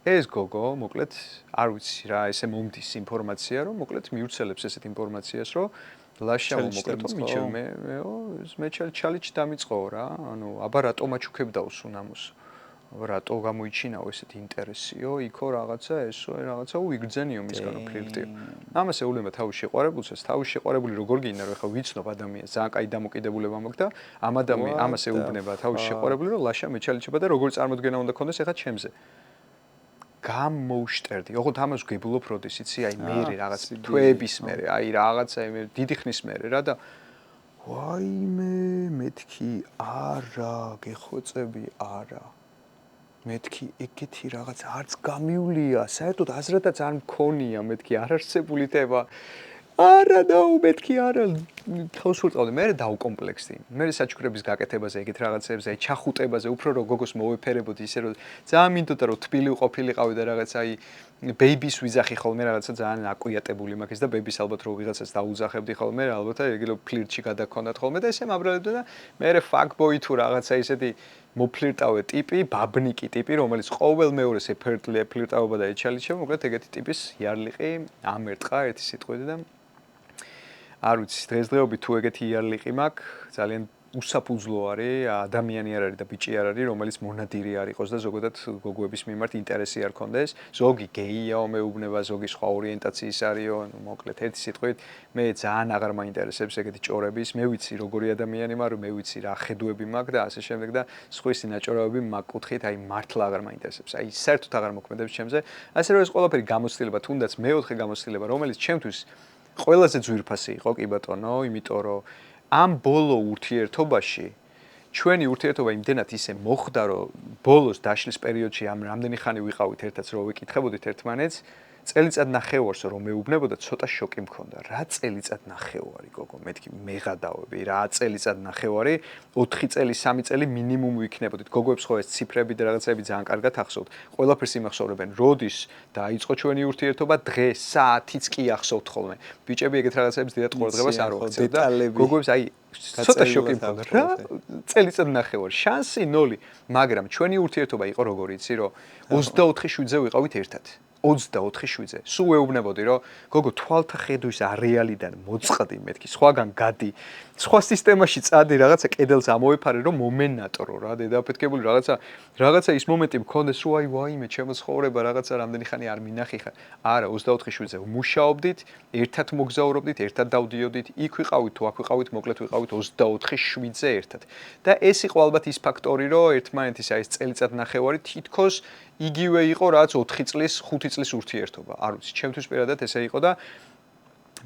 ეს გოგო მოკლედ არ ვიცი რა ესე მომდის ინფორმაცია რომ მოკლედ მივრცელებს ესეთ ინფორმაციას რომ ლაშა მოკლედ მე ჩალიჩი დამიწყო რა ანუ აბა რატომ აჩუქებდაო სუნამოს რატო გამოიჩინაო ესეთი ინტერესიო იქო რაღაცა ესო რაღაცა უიგრძენიო მისგანო ფლირტი ამას ეუბნება თავის შეყვარებულს თავის შეყვარებული როგორ გინდა რომ ეხა ვიცნობ ადამიანს ძალიან კაი დამოკიდებულება მაქვს და ამ ადამიანს ამას ეუბნება თავის შეყვარებული რომ ლაშა მე ჩალიჩება და როგორ წარმოდგენა უნდა ქონდეს ეხა ჩემზე გამოვშტერდი ოღონდ ამას გებულობ როდის იცი აი მე რაღაც თვეების მე აი რაღაცა მე დიდი ხნის მე რა და ვაიმე მეთქი არა გეხოცები არა მეთქი ეგეთი რაღაც არც გამივლია საერთოდ აზრადაც არ მქონია მეთქი არ არსებული თემა არა და მეთქი არა თავს ვიყავდი მე დაუკომპლექსდი მე საჩუქრების გაკეთებაზე ეგეთ რაღაცებზე აი ჩახუტებაზე უფრო რო გოგოს მოვეფერებოდი ისე რომ ძალიან მინდოდა რომ თბილი ყოფილიყავი და რაღაც აი ბეიბის ვიზახი ხოლმე რაღაცა ძალიან აკვიატებული მაგის და ბეიბის ალბათ რო ვიღაცას დაუძახებდი ხოლმე ალბათ ეგრე ფლირტში გადაგქონდათ ხოლმე და ესე მაბრალებდა და მე ფაკბოი თუ რაღაცა ისეთი მოფლირტავე ტიპი ბაბნიკი ტიპი რომელიც ყოველ მეორეს ფლირტაობა და ეჩალიჩება მოკლედ ეგეთი ტიპის იარლიყი ამერტყა ერთი სიტყვით და არ ვიცი დღესდღეობით თუ ეგეთი იარლიყი მაქვს ძალიან უსაფუძვლო არის, ადამიანი არ არის და ბიჭი არ არის, რომელიც მონადირი არ იყოს და ზოგადად გოგოების მიმართ ინტერესი არ ქონდეს. ზოგი გეიაო, მეუბნება, ზოგი სხვა ორიენტაციის არისო, მოკლედ ერთი სიტყვით, მე ძალიან აღარ მაინტერესებს ეგეთი ჭორების. მე ვიცი როგორი ადამიანი ვარ, მე ვიცი რა ხედვები მაქვს და ასე შემდეგ და სხვისი ნაჭოროები მაგ კუთხით აი მართლა აღარ მაინტერესებს. აი საერთოდ აღარ მოქმედებს ჩემზე. ასე რომ ეს ყველაფერი გამოცდილება, თუნდაც მეოთხე გამოცდილება, რომელიც ჩემთვის ყველაზე ძვირფასი იყო, კი ბატონო, იმიტომ რომ ამ ბოლო ურთიერთობაში ჩვენი ურთიერთობა იმდენად ისე მოხდა, რომ ბოლოს დაშლის პერიოდში ამ რამდენი ხანი ვიყავით ერთად, რომ ვეკითხებოდით ერთმანეთს, წელიწად ნახევარს რომ მეუბნებოდა, ცოტა შოკი მქონდა. რა წელიწად ნახევარი, გოგო, მეთქი მეღადავები, რა წელიწად ნახევარი, 4 წელი, 3 წელი მინიმუმ ვიქნებოდით. გოგოებს ხო ეს ციფრები და რაღაცები ძალიან კარგად ახსოვთ. ყველაფერს იმახსოვრებენ, როდის დაიწყო ჩვენი ურთიერთობა, დღეს, საათიც კი ახსოვთ ხოლმე. ბიჭები ეგეთ რაღაცებს დიდად ყურადღებას არ უაქცევთ და გოგოებს აი ცოტა შოკი მქონდა. რა წელიწად ნახევარი, შანსი 0, მაგრამ ჩვენი ურთიერთობა იყო როგორი იცი, რომ 24/7-ზე ვიყავით ერთად. 24/7-ზე. სულ ეუბნებოდი, რომ გოგო თვალთა ხედვის არეალიდან მოწყდი, მეთქი, სხვაგან გადი. სხვა სისტემაში წადი, რაღაცა კედელს ამოეფარე, რომ მომენატრო რა, დედაფეთქებული რაღაცა ის მომენტი მქონდეს, რომ აი ვაიმე, ჩემო ცხოვრება რაღაცა რამდენი ხანი არ მინახი ხარ. არა, 24/7-ზე ვმუშაობდით, ერთად მოგზაურობდით, ერთად დავდიოდით, იქ ვიყავით თუ აქ ვიყავით, მოკლედ ვიყავით 24/7-ზე ერთად. და ეს იყო ალბათ ის ფაქტორი, რომ ერთმანეთის აი ეს წელიწად ნახევარი თითქოს იგივე იყო, რაც 4 წლის, 5 წლის ურთიერთობა. არ ვიცი, ჩემთვის პირადად ესე იყო და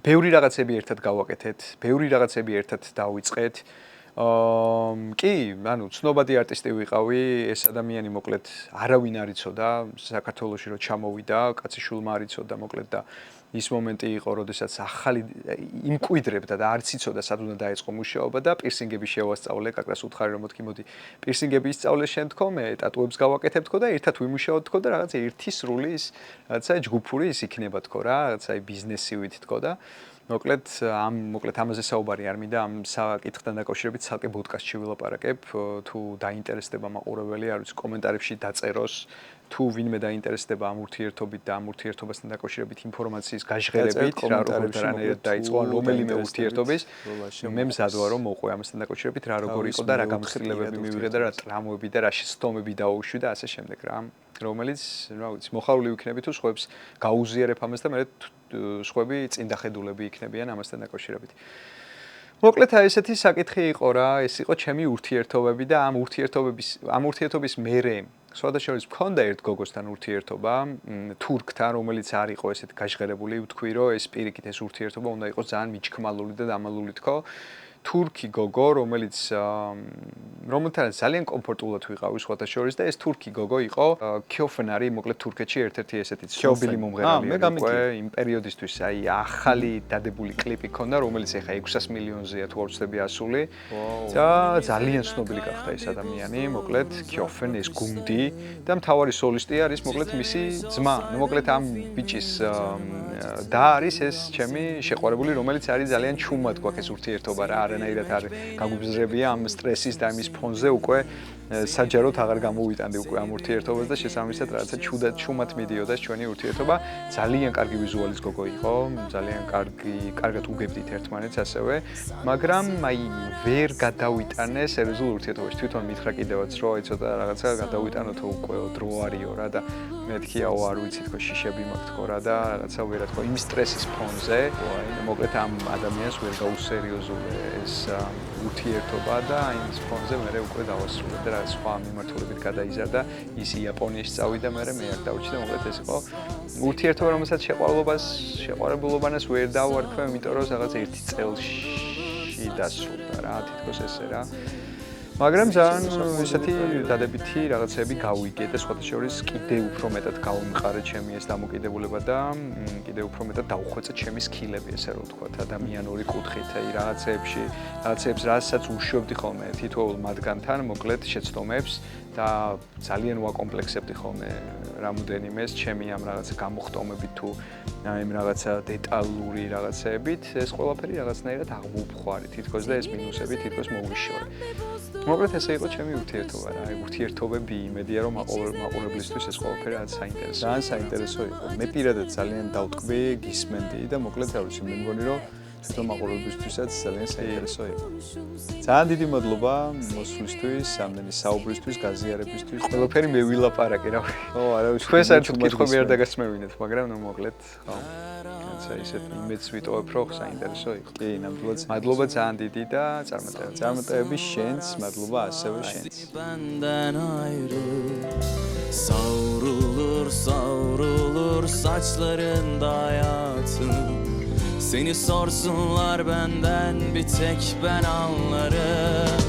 ბევრი რაღაცები ერთად გავაკეთეთ, ბევრი რაღაცები ერთად დავიწყეთ. კი, ანუ ცნობადი არტისტი ვიყავი, ეს ადამიანი მოკლედ არავინ არ იცოდა საქართველოში რომ ჩამოვიდა, კაციშვილმა არ იცოდა მოკლედ და ის მომენტი იყო, როდესაც ახალი იმკვიდრებდა და არც იცოდა სად უნდა დაეწყო მუშაობა და პირსინგები შევასწავლე, კაკრას უთხარი რომ მოდგი მოდი პირსინგები ისწავლე შენ თქო, მე ტატუებს გავაკეთებ თქო და ერთად ვიმუშაოთ თქო და რაღაც ერთი სრული ის რაღაცა ჯგუფური ის იქნება თქო რა, რაღაცა ბიზნესივით თქო და მოკლედ ამაზე საუბარი არ მინდა ამ საკითხთან დაკავშირებით ცალკე პოდკასტში ვილაპარაკებ თუ დაინტერესდება მაყურებელი არ ვიცი კომენტარებში დაწეროს თუ ვინმე დაინტერესდება ამ ურთიერთობით და ამ ურთიერთობასთან დაკავშირებით ინფორმაციის გაჟღერებით რა როგორ რანაირად დაიწყო რომელიმე ურთიერთობის მე მზად ვარ რომ მოყვე ამასთან დაკავშირებით რა როგორ იყო და რა გამოცდილებები მივიღე და რა ტრამვები და რა შეცდომები დაუშვი და ასე შემდეგ რა რომელიც რა ვიცი მოხარული ვიქნები თუ სხვებს გაუზიარებ ამას და მე სხვები წინდახედულები იქნებიან ამასთან დაკავშირებით. მოკლედ აი ესეთი საკითხი იყო რა, ეს იყო ჩემი ურთიერთობები და ამ ურთიერთობის მერე სხვადასხვა მქონდა ერთ გოგოსთან ურთიერთობა, თურქთან, რომელიც არ იყო ესეთ გაჟღერებული, ვთქვი რომ ეს პირიქით ეს ურთიერთობა უნდა იყოს ძალიან მიჩქმალული და დამალული თქო. თურქი გოგო, რომელთან ძალიან კომფორტულად ვიყავი სხვადასხვა და ეს თურქი გოგო იყო ქიოფენ არის, მოკლედ თურქეთში ერთ-ერთი ესეთი ცნობილი მომღერალი იყო იმ პერიოდისთვის, აი ახალი დადებული კლიპი ქონდა, რომელიც ეხა 600 მილიონზეა თუ არ ვცდები ასული და ძალიან ცნობილი გახდა ეს ადამიანი, მოკლედ ქიოფენ ეს გუნდი და მთავარი სოლისტი არის მოკლედ მისი ძმა. მოკლედ ამ ბიჭის და არის ეს ჩემი შეყვარებული, რომელიც არის ძალიან ჩუმად გვაქვს ეს ურთიერთობა რა. არანაირად არ გაგვიბზრებია ამ სტრესის და ამის ფონზე უკვე საჯაროდ აღარ გამოვიტანდი უკვე ამ ურთიერთობას და შესაბამისად რაღაცა ჩუმად მიდიოდა ჩვენი ურთიერთობა. ძალიან კარგი ვიზუალის გოგო იყო, ძალიან კარგად უგებდით ერთმანეთს ასევე, მაგრამ აი ვერ გადავიტანე სერიოზულ ურთიერთობაში. თვითონ მითხრა კიდევაც რომ აი ცოტა რაღაცა გადავიტანოთო უკვე დრო არისო რა და მეთქიაო არ ვიცი თქო შიშები მაქვს თქო რა და რაღაცა ვერა თქო იმ სტრესის ფონზე მოკლედ ამ ადამიანს ვერ გაუსერიოზულე ეს ურთიერთობა და იმის ფონზე მე უკვე დავასრულე და რა სხვა მიმართულებით გადაიზარდა ის იაპონიაში წავიდა მე აქ დავჭი და მოკლედ ეს იყო ურთიერთობა რომელსაც შეყვარებულობანას ვერ დავარქვე იმიტომ რომ რაღაც 1 წელში დასრულდა რა თითქოს ესე რა მაგრამ ძალიან ესეთი დადებითი რაღაცები გავიგე და სხვადასხვა კიდევ უფრო მეტად გავიმყარე ჩემი ეს დამოკიდებულება და კიდევ უფრო მეტად დავხვეწე ჩემი სკილები ესე რომ ვთქვათ ადამიანური კუთხით აი რაღაცებს რასაც უშვებდი ხოლმე თითოეულ მათგანთან მოკლედ შეცდომებს და ძალიან ვაკომპლექსებდი ხოლმე რამოდენიმეს ჩემი ამ რაღაცა გამოხტომებით თუ ამ რაღაცა დეტალური რაღაცებით ეს ყველაფერი რაღაცნაირად აღმოფხვარი თითქოს და ეს მინუსები თითქოს მოვიშორე მოკლედ ესე იყო ჩემი ურთიერთობა რა ურთიერთობები იმედია რომ მაყურებლისთვის ეს ყველაფერი რაც საინტერესო ძალიან საინტერესო იყო მე პირადად ძალიან დავტყვი გისმენდი და მოკლედ რა ვიცი მე მგონი რომ თვითონ მაყურებლებისთვისაც ძალიან საინტერესო იყო. ძალიან დიდი მადლობა მოსვლისთვის, ამდენი საუბრისთვის, გაზიარებისთვის. ყველაფერი მე ვილაპარაკე რა. ო, არა ვიცი. თქვენ საერთოდ კითხვები არ დაგასმევინეთ, მაგრამ ნუ მოკლედ, ხო. რაცა ისეთ იმედს ვიტოვებ, რომ საინტერესო იყო. კი, ნამდვილად. მადლობა ძალიან დიდი და წარმატებები. წარმატებები შენს, მადლობა ასევე შენს. Savrulur saçlarında hayatım. Seni sorsunlar benden bir tek ben anlarım.